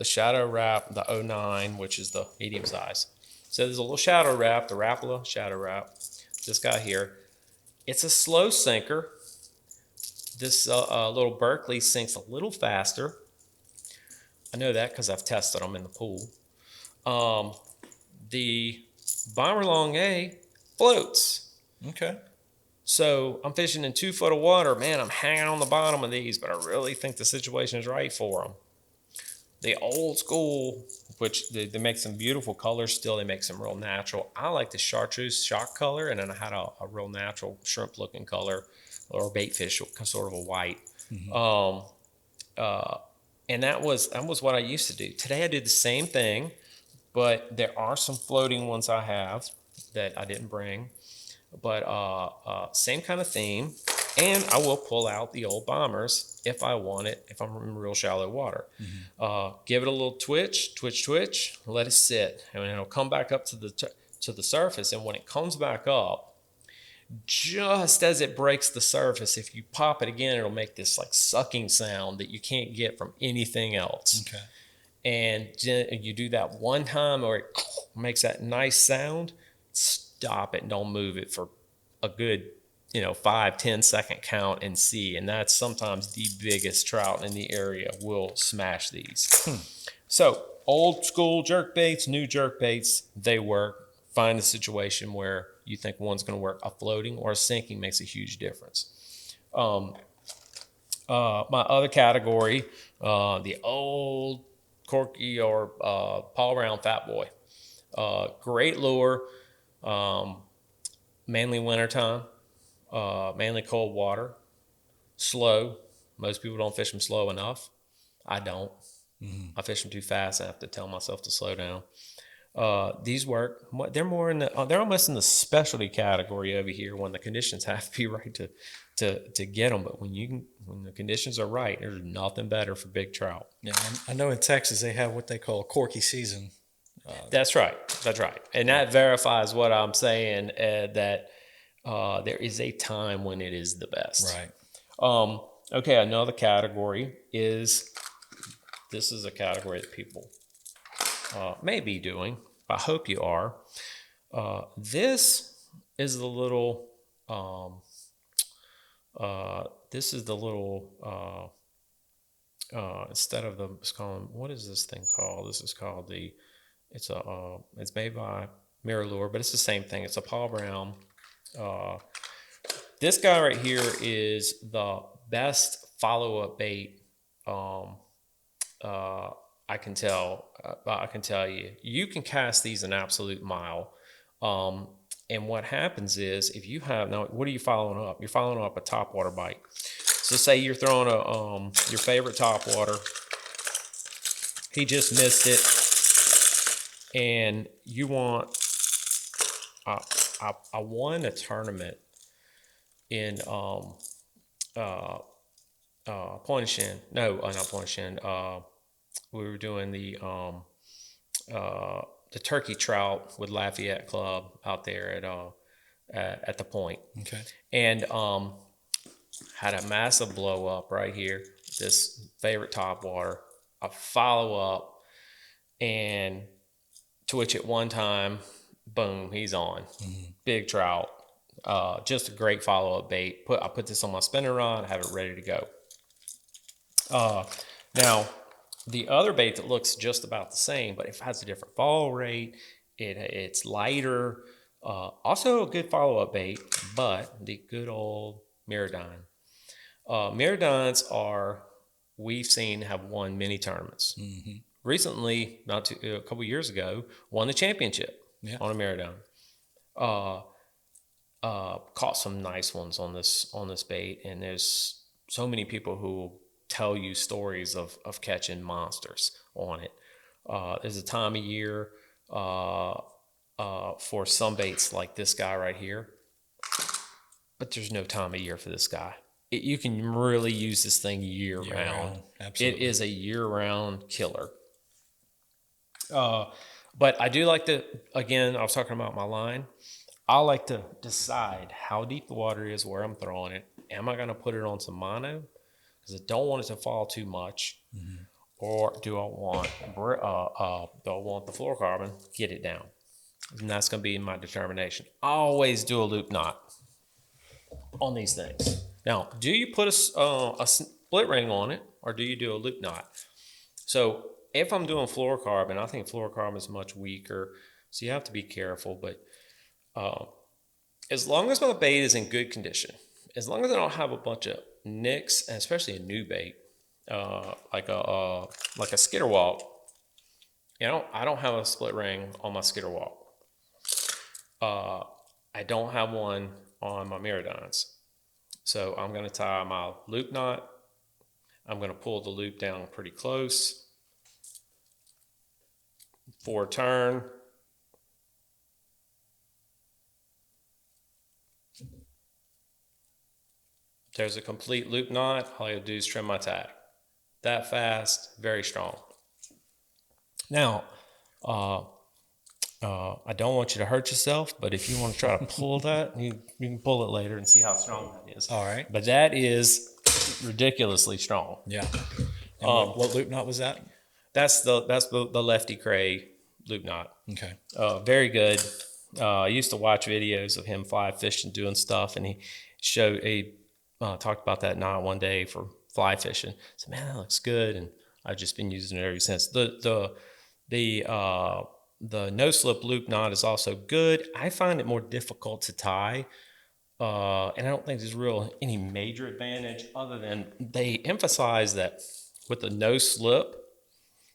Shadow Wrap, the 09, which is the medium size. So there's a little Shadow Wrap, the Rapala Shadow Wrap. This guy here. It's a slow sinker. This little Berkeley sinks a little faster. I know that because I've tested them in the pool. The Bomber Long A floats. Okay. So I'm fishing in 2 foot of water. Man, I'm hanging on the bottom of these, but I really think the situation is right for them. The old school, which they make some beautiful colors still. They make some real natural. I like the chartreuse shock color, and then I had a real natural shrimp looking color or bait fish, sort of a white. And that was what I used to do. Today I do the same thing, but there are some floating ones I have that I didn't bring. But same kind of theme. And I will pull out the old bombers if I want it, if I'm in real shallow water. Give it a little twitch, let it sit. And it'll come back up to the surface. And when it comes back up, just as it breaks the surface, if you pop it again, it'll make this like sucking sound that you can't get from anything else. Okay. And you do that one time or it makes that nice sound, stop it and don't move it for a good 5-10 second count and see. And that's sometimes the biggest trout in the area will smash these. So old school jerk baits, new jerk baits, they work. Find a situation where you think one's going to work. A floating or a sinking makes a huge difference. My other category, the old Corky or Paul Brown Fat Boy. Great lure, mainly wintertime. Mainly cold water, slow. Most people don't fish them slow enough. I don't. I fish them too fast. I have to tell myself to slow down. These work. They're almost in the specialty category over here when the conditions have to be right to get them. But when the conditions are right, there's nothing better for big trout. Yeah, I know in Texas they have what they call Corky season. That's right. And that verifies what I'm saying, that there is a time when it is the best. Right. Okay, another category is, this is a category that people may be doing. I hope you are. This is the little, instead of what is this thing called? This is called it's made by Mirror Lure, but it's the same thing. It's a Paul Brown. This guy right here is the best follow-up bait. I can tell you, you can cast these an absolute mile. And what happens is, if you have, now what are you following up? You're following up a topwater bite. So say you're throwing your favorite topwater. He just missed it, and you want. I won a tournament in Point Shin. No, not Point Shin. We were doing the the turkey trout with Lafayette Club out there at the point, Okay. and had a massive blow up right here. This favorite topwater. I follow up, and to which at one time, boom, he's on. Big trout. Just a great follow up bait. I put this on my spinning rod. Have it ready to go. Now, the other bait that looks just about the same, but it has a different fall rate. It's lighter. Also a good follow up bait, but the good old Mirrodine. Mirrodines we've seen have won many tournaments. Recently, a couple years ago, won the championship on a Mirrodine. Caught some nice ones on this bait, and there's so many people who tell you stories of catching monsters on it. There's a time of year for some baits like this guy right here, but there's no time of year for this guy. You can really use this thing year round. Absolutely. It is a year-round killer. But I do like to, again, I was talking about my line. I like to decide how deep the water is, where I'm throwing it. Am I going to put it on some mono? Because I don't want it to fall too much. Or do I want the fluorocarbon? Get it down. And that's going to be my determination. I always do a loop knot on these things. Now, do you put a split ring on it, or do you do a loop knot? So if I'm doing fluorocarbon, I think fluorocarbon is much weaker, so you have to be careful. But as long as my bait is in good condition, as long as I don't have a bunch of nicks, and especially a new bait, like a skitterwalk, I don't have a split ring on my skitterwalk. I don't have one on my Mirrodines. So I'm going to tie my loop knot. I'm going to pull the loop down pretty close for a turn. There's a complete loop knot. All I have to do is trim my tag. That fast, very strong. Now, I don't want you to hurt yourself, but if you want to try to pull that, you can pull it later and see how strong that is. All right. But that is ridiculously strong. Yeah. And what loop knot was that? That's the Lefty Cray loop knot. Okay. Very good. I used to watch videos of him fly fishing, doing stuff, and he talked about that knot one day for fly fishing. I said, man, that looks good, and I've just been using it ever since. The no slip loop knot is also good. I find it more difficult to tie, and I don't think there's any major advantage other than they emphasize that with the no slip,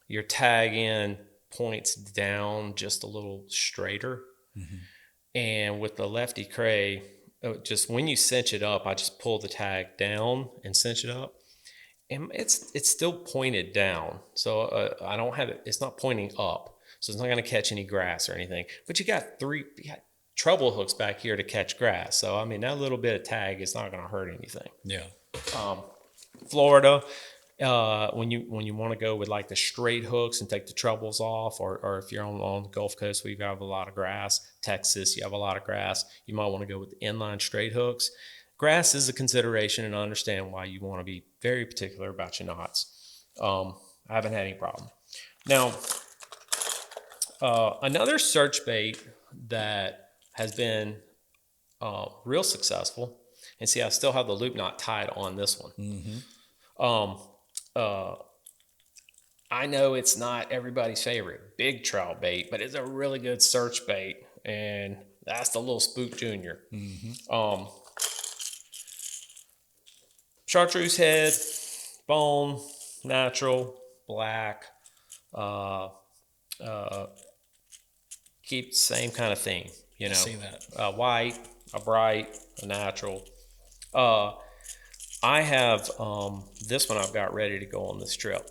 your tag end points down just a little straighter, and with the Lefty Cray, just when you cinch it up, I just pull the tag down and cinch it up, and it's still pointed down. So I don't have it. It's not pointing up. So it's not going to catch any grass or anything. But you got treble hooks back here to catch grass. So, I mean, that little bit of tag is not going to hurt anything. Yeah. Florida, when you want to go with like the straight hooks and take the trebles off, or if you're on the Gulf Coast where you have a lot of grass, Texas, you have a lot of grass, you might want to go with the inline straight hooks. Grass is a consideration, and I understand why you want to be very particular about your knots. I haven't had any problem. Now, another search bait that has been real successful, and see, I still have the loop knot tied on this one. I know it's not everybody's favorite big trout bait, but it's a really good search bait, and that's the Little Spook Junior. Chartreuse head, bone, natural, black. Keep the same kind of theme, I see that. white, a bright, a natural. I have this one I've got ready to go on this trip.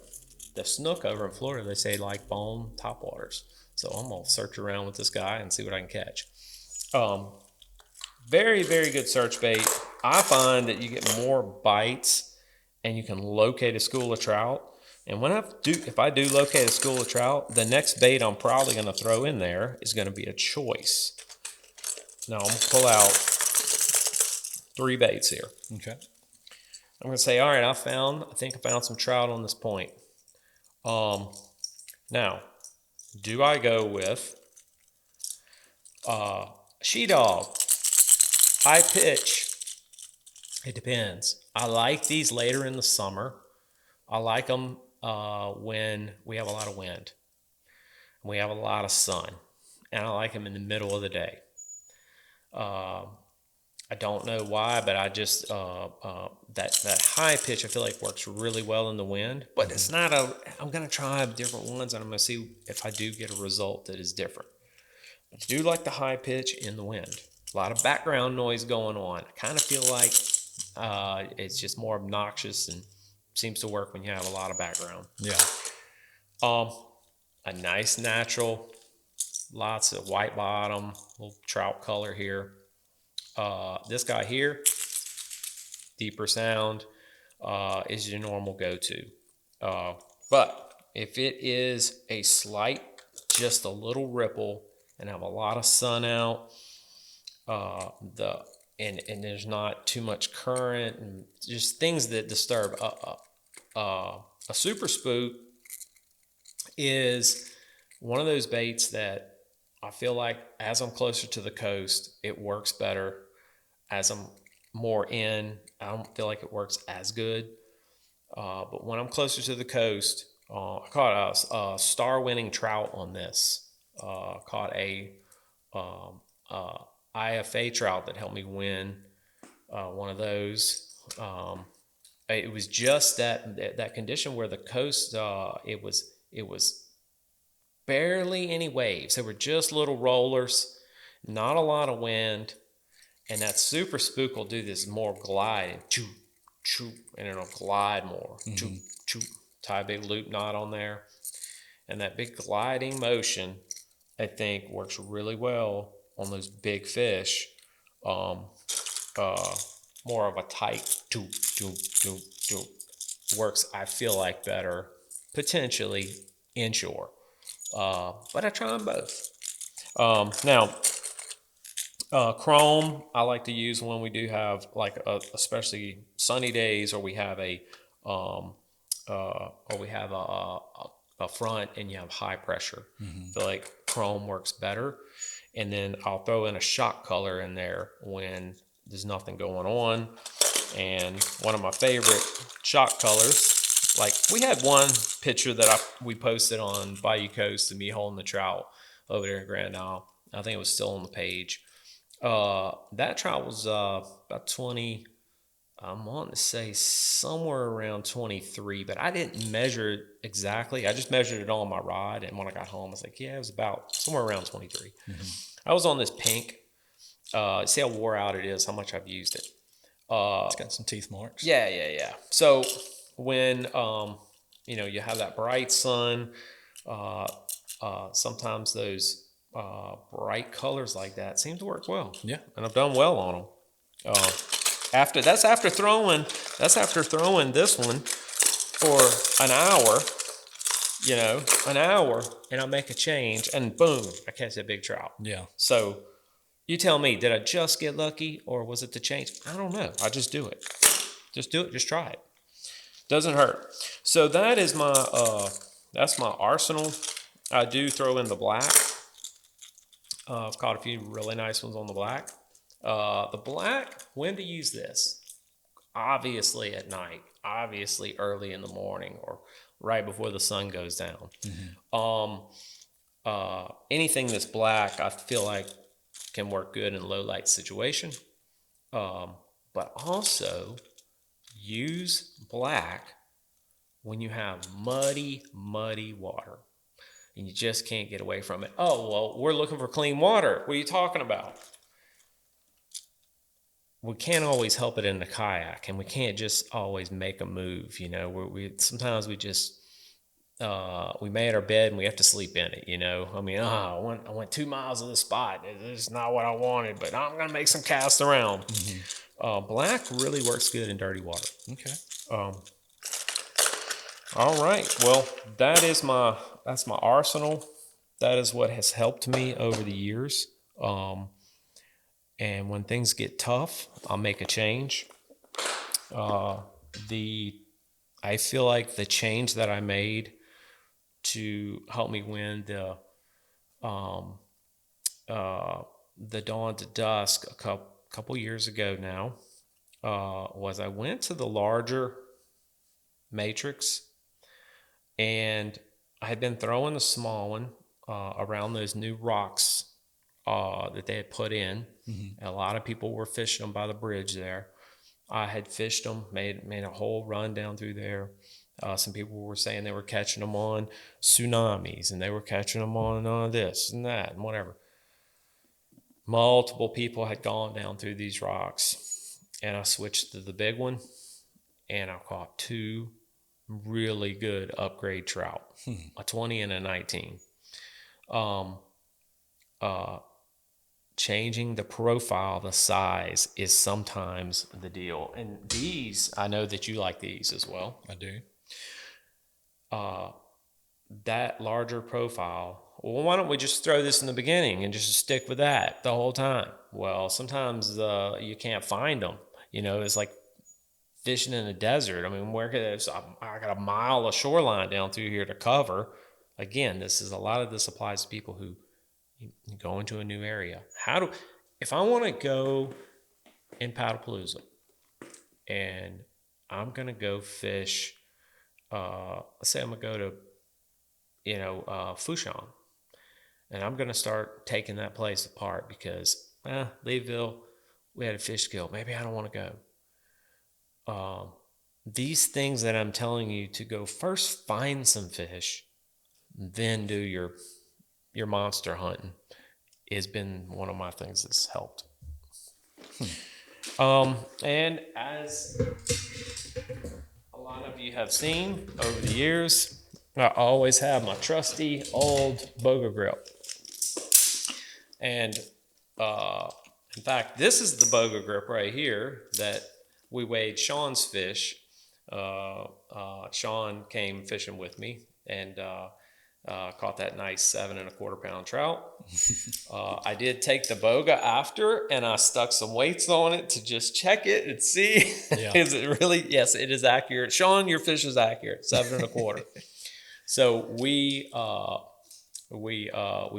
The snook over in Florida, they say like bone topwaters. So I'm gonna search around with this guy and see what I can catch. Very, very good search bait. I find that you get more bites and you can locate a school of trout And if I do locate a school of trout, the next bait I'm probably going to throw in there is going to be a choice. Now I'm going to pull out 3 baits here. Okay. I'm going to say, all right, I think I found some trout on this point. Now, do I go with she-dog, high pitch? It depends. I like these later in the summer. I like them when we have a lot of wind, and we have a lot of sun, and I like them in the middle of the day. I don't know why, but I just that high pitch I feel like works really well in the wind. But it's not I'm gonna try different ones, and I'm gonna see if I do get a result that is different. I do like the high pitch in the wind. A lot of background noise going on. I kind of feel like it's just more obnoxious and seems to work when you have a lot of background. Yeah. A nice natural, lots of white bottom, little trout color here. This guy here, deeper sound, is your normal go-to. But if it is a slight, just a little ripple, and have a lot of sun out, and there's not too much current, and just things that disturb. A super spook is one of those baits that I feel like as I'm closer to the coast, it works better. As I'm more in, I don't feel like it works as good. But when I'm closer to the coast, I caught a star-winning trout on this. Caught a IFA trout that helped me win one of those. It was just that condition where the coast, it was barely any waves. There were just little rollers, not a lot of wind. And that super spook will do this more glide, choo, choo, and it'll glide more, choo, choo. Tie a big loop knot on there. And that big gliding motion, I think, works really well on those big fish. More of a tight, choo, choo, choo, choo. Works, I feel like, better, potentially, inshore. But I try them both. Now, chrome, I like to use when we do have especially sunny days, or we have a front and you have high pressure. I feel like chrome works better. And then I'll throw in a shock color in there when there's nothing going on. And one of my favorite shock colors, like we had one picture that we posted on Bayou Coast of me holding the trout over there in Grand Isle. I think it was still on the page. That trout was about 20, I'm wanting to say somewhere around 23, but I didn't measure it exactly. I just measured it on my rod, and when I got home, I was like, yeah, it was about somewhere around 23. I was on this pink. See how wore out it is, how much I've used it. It's got some teeth marks. Yeah. So when you have that bright sun, sometimes those bright colors like that seem to work well. Yeah, and I've done well on them. After throwing this one for an hour, and I make a change, and boom, I catch a big trout. Yeah. So you tell me, did I just get lucky, or was it the change? I don't know. I just do it. Just do it. Just try it. Doesn't hurt. So that is that's my arsenal. I do throw in the black. I've caught a few really nice ones on the black. The black, when to use this? Obviously at night, obviously early in the morning, or right before the sun goes down. Anything that's black, I feel like can work good in a low light situation. But also use black when you have muddy water and you just can't get away from it. Oh, well, we're looking for clean water. What are you talking about? We can't always help it in the kayak, and we can't just always make a move. Sometimes we just we made our bed and we have to sleep in it. I mean, I went 2 miles to the spot. It's not what I wanted, but I'm gonna make some casts around. Black really works good in dirty water. Okay. All right. Well, that's my arsenal. That is what has helped me over the years. And when things get tough, I'll make a change. Uh, the I feel like the change that I made to help me win um, the dawn to dusk a couple years ago now was I went to the larger matrix, and I had been throwing the small one around those new rocks that they had put in. Mm-hmm. A lot of people were fishing them by the bridge there. I had fished them, made a whole run down through there. Some people were saying they were catching them on tsunamis, and they were catching them on this and that and whatever. Multiple people had gone down through these rocks, and I switched to the big one, and I caught two really good upgrade trout, a 20 and a 19. Um, Changing the profile, the size is sometimes the deal. And these, I know that you like these as well. I do. That larger profile, well, why don't we just throw this in the beginning and just stick with that the whole time? Well, sometimes you can't find them. It's like fishing in a desert. I mean, I got a mile of shoreline down through here to cover. Again, a lot of this applies to people who go into a new area. If I want to go in Paddlepalooza and I'm going to go fish, let's say I'm going to go to, Fouchon, and I'm going to start taking that place apart because, Leadville, we had a fish kill. Maybe I don't want to go. These things that I'm telling you to go first find some fish, then do your monster hunting has been one of my things that's helped. And as a lot of you have seen over the years, I always have my trusty old boga grill. And in fact, this is the boga grip right here that we weighed Sean's fish. Sean came fishing with me and caught that nice 7 1/4 pound trout. I did take the boga after, and I stuck some weights on it to just check it and see is it really? Yes, it is accurate. Sean, your fish is accurate, 7 1/4. So we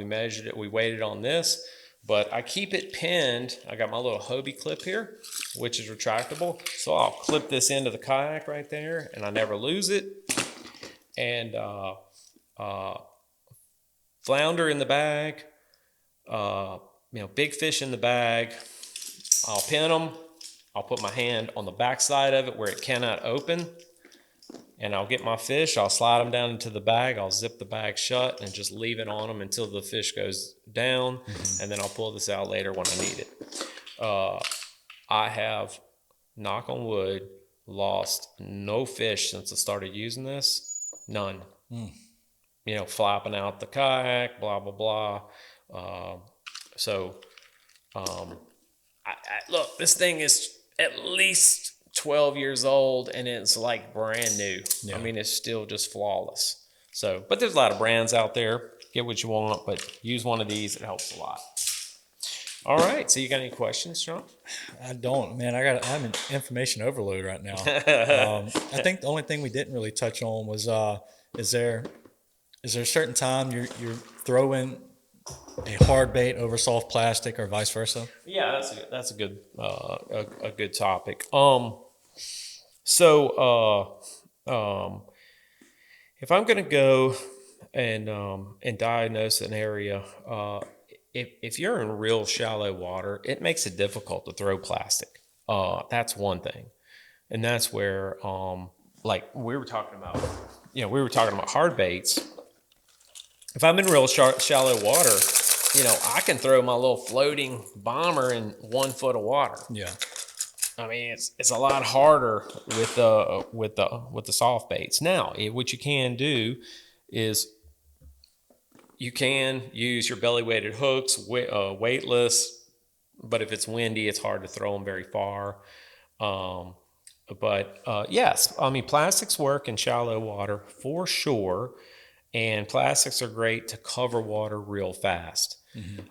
measured it. We weighed it on this, but I keep it pinned. I got my little Hobie clip here, which is retractable. So I'll clip this into the kayak right there, and I never lose it. And flounder in the bag, big fish in the bag. I'll pin them. I'll put my hand on the back side of it where it cannot open, and I'll get my fish. I'll slide them down into the bag. I'll zip the bag shut and just leave it on them until the fish goes down, and then I'll pull this out later when I need it. I have, knock on wood, lost no fish since I started using this. None. Flapping out the kayak, blah, blah, blah. Look, this thing is at least 12 years old, and it's like brand new. Yeah. I mean, it's still just flawless. But there's a lot of brands out there. Get what you want, but use one of these. It helps a lot. All right. So you got any questions, Sean? I don't, man. I'm in information overload right now. I think the only thing we didn't really touch on was, is there a certain time you're throwing a hard bait over soft plastic or vice versa? Yeah, that's a good a good topic. If I'm going to go and diagnose an area, if you're in real shallow water, it makes it difficult to throw plastic. That's one thing, and that's where like we were talking about hard baits. If I'm in real shallow water, I can throw my little floating bomber in 1 foot of water. Yeah. I mean, it's a lot harder with the soft baits. Now, what you can do is you can use your belly weighted hooks, weightless, but if it's windy, it's hard to throw them very far. But yes, I mean, plastics work in shallow water for sure. And plastics are great to cover water real fast.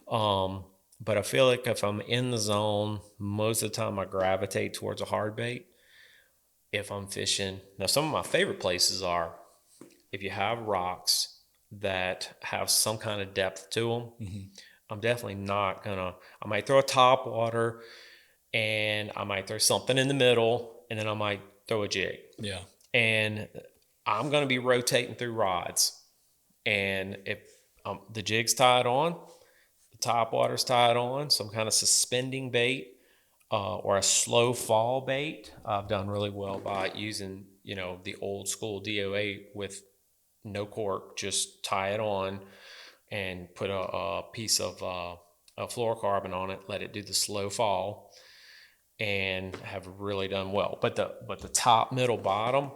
But I feel like if I'm in the zone, most of the time I gravitate towards a hard bait. If I'm fishing, now some of my favorite places are if you have rocks that have some kind of depth to them. I'm definitely not gonna. I might throw a top water, and I might throw something in the middle, and then I might throw a jig. Yeah. And I'm gonna be rotating through rods. And if the jig's tied on, the top water's tied on, some kind of suspending bait or a slow fall bait, I've done really well by using, the old school DOA with no cork, just tie it on and put a piece of a fluorocarbon on it, let it do the slow fall, and have really done well. But the top, middle, bottom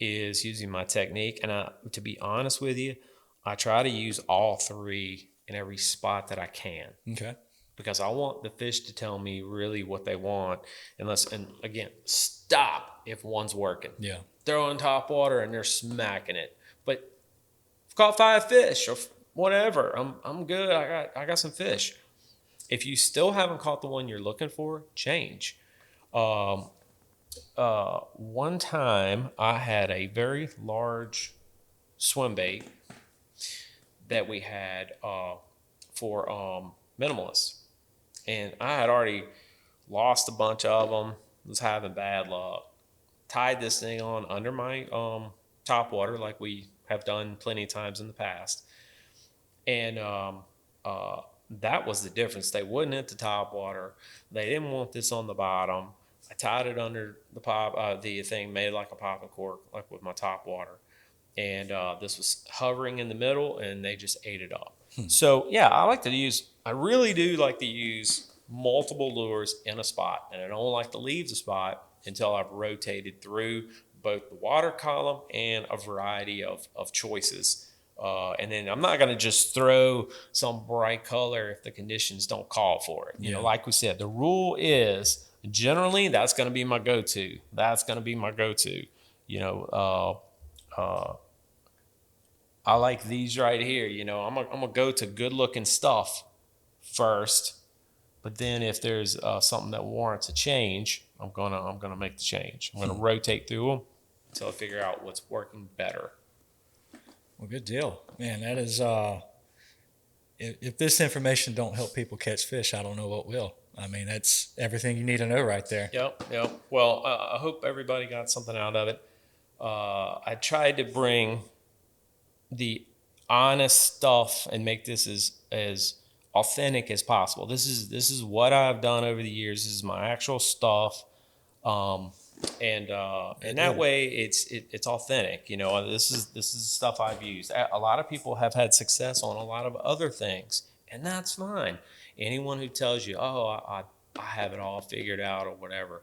is using my technique. And to be honest with you, I try to use all three in every spot that I can. Okay. Because I want the fish to tell me really what they want. And again, stop if one's working. Yeah. Throw in top water and they're smacking it. But I've caught 5 fish or whatever. I'm good. I got some fish. If you still haven't caught the one you're looking for, change. One time I had a very large swim bait that we had for minimalists, and I had already lost a bunch of them. Was having bad luck. Tied this thing on under my top water, like we have done plenty of times in the past, and that was the difference. They wouldn't hit the top water. They didn't want this on the bottom. I tied it under the thing, made it like a popping cork, like with my top water. And this was hovering in the middle, and they just ate it up. So yeah, I really do like to use multiple lures in a spot, and I don't like to leave the spot until I've rotated through both the water column and a variety of choices. And then I'm not going to just throw some bright color if the conditions don't call for it. Like we said, the rule is generally that's going to be my go-to. That's going to be my go-to. I like these right here. I'm gonna go to good-looking stuff first, but then if there's something that warrants a change, I'm gonna make the change. I'm gonna rotate through them until I figure out what's working better. Well, good deal, man. That is, if this information don't help people catch fish, I don't know what will. I mean, that's everything you need to know right there. Yep. Well, I hope everybody got something out of it. I tried to bring the honest stuff and make this as authentic as possible. This is what I've done over the years. This is my actual stuff. And that way it's authentic. This is stuff I've used. A lot of people have had success on a lot of other things, and that's fine. Anyone who tells you, I have it all figured out or whatever,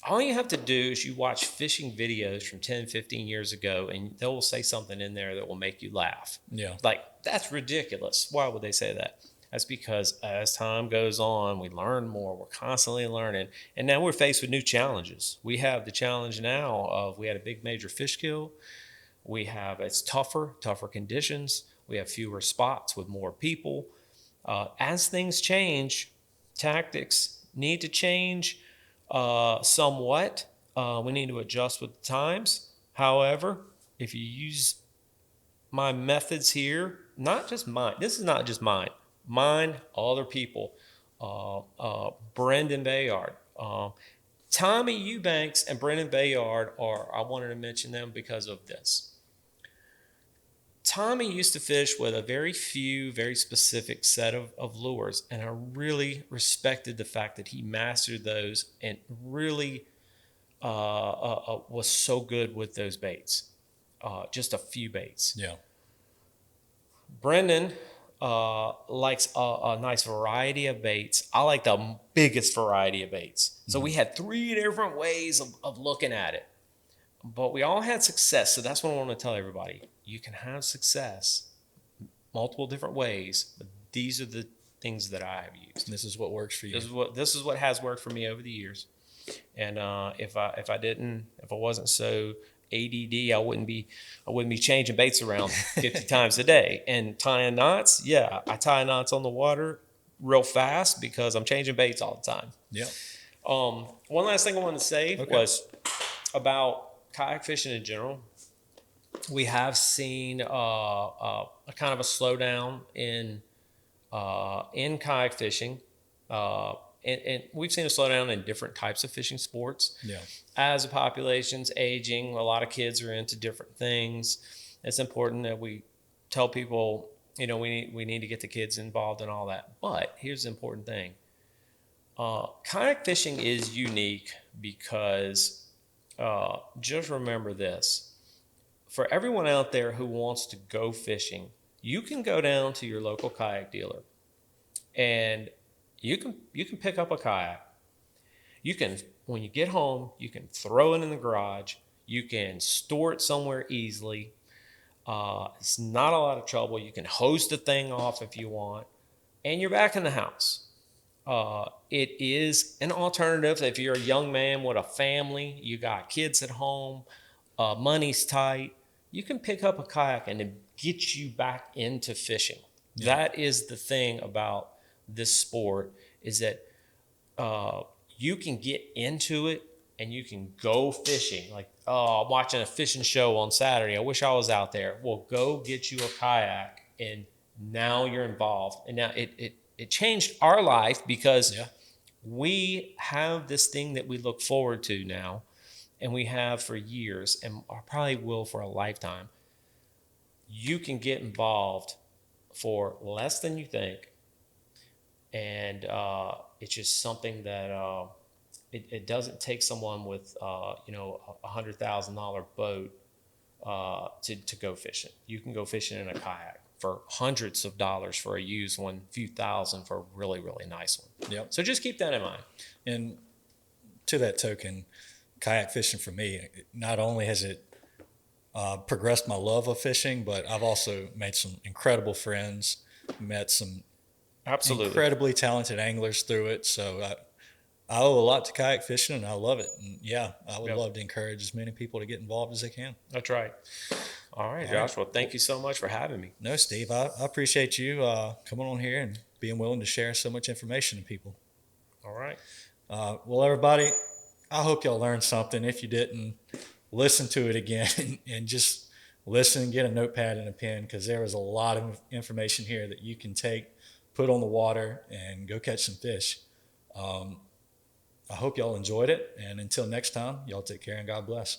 all you have to do is you watch fishing videos from 10, 15 years ago, and they will say something in there that will make you laugh. Yeah. Like, that's ridiculous. Why would they say that? That's because as time goes on, we learn more. We're constantly learning. And now we're faced with new challenges. We have the challenge now of we had a big major fish kill. It's tougher conditions. We have fewer spots with more people. As things change, tactics need to change somewhat. We need to adjust with the times. However, if you use my methods here, not just mine, this is not just mine, other people, Brendan Bayard, Tommy Eubanks and Brendan Bayard I wanted to mention them because of this. Tommy used to fish with a very specific set of lures, and I really respected the fact that he mastered those and really was so good with those baits. Just a few baits. Yeah. Brendan likes a nice variety of baits. I like the biggest variety of baits. So we had 3 different ways of looking at it. But we all had success. So that's what I want to tell everybody. You can have success multiple different ways, but these are the things that I have used. This is what works for you. This is what has worked for me over the years. And if I wasn't so ADD, I wouldn't be changing baits around 50 times a day and tying knots. Yeah, I tie knots on the water real fast because I'm changing baits all the time. Yeah. One last thing I wanted to say Okay. was about kayak fishing in general. We have seen a kind of a slowdown in kayak fishing, and we've seen a slowdown in different types of fishing sports. Yeah. As the population's aging, a lot of kids are into different things. It's important that we tell people, we need to get the kids involved in all that. But here's the important thing: kayak fishing is unique because just remember this. For everyone out there who wants to go fishing, you can go down to your local kayak dealer and you can pick up a kayak. You can, when you get home, you can throw it in the garage. You can store it somewhere easily. It's not a lot of trouble. You can hose the thing off if you want, and you're back in the house. It is an alternative if you're a young man with a family, you got kids at home, money's tight. You can pick up a kayak and it gets you back into fishing. Yeah. That is the thing about this sport, is that you can get into it and you can go fishing. Like, oh, I'm watching a fishing show on Saturday. I wish I was out there. Well, go get you a kayak, and now you're involved. And now it changed our life because Yeah. we have this thing that we look forward to now, and we have for years, and probably will for a lifetime. You can get involved for less than you think, and it's just something that it doesn't take someone with $100,000 boat to go fishing. You can go fishing in a kayak for hundreds of dollars for a used one, few thousand for a really, really nice one. Yep. So just keep that in mind. And to that token, kayak fishing for me, not only has it progressed my love of fishing, but I've also made some incredible friends, met some Absolutely. incredibly talented anglers through it. So I owe a lot to kayak fishing, and I love it. And yeah, I would Yep. love to encourage as many people to get involved as they can. That's right. All right, Josh. Well, thank you so much for having me. No, Steve, I appreciate you coming on here and being willing to share so much information to people. All right. Well, everybody, I hope y'all learned something. If you didn't, listen to it again and just listen and get a notepad and a pen, because there is a lot of information here that you can take, put on the water, and go catch some fish. I hope y'all enjoyed it. And until next time, y'all take care and God bless.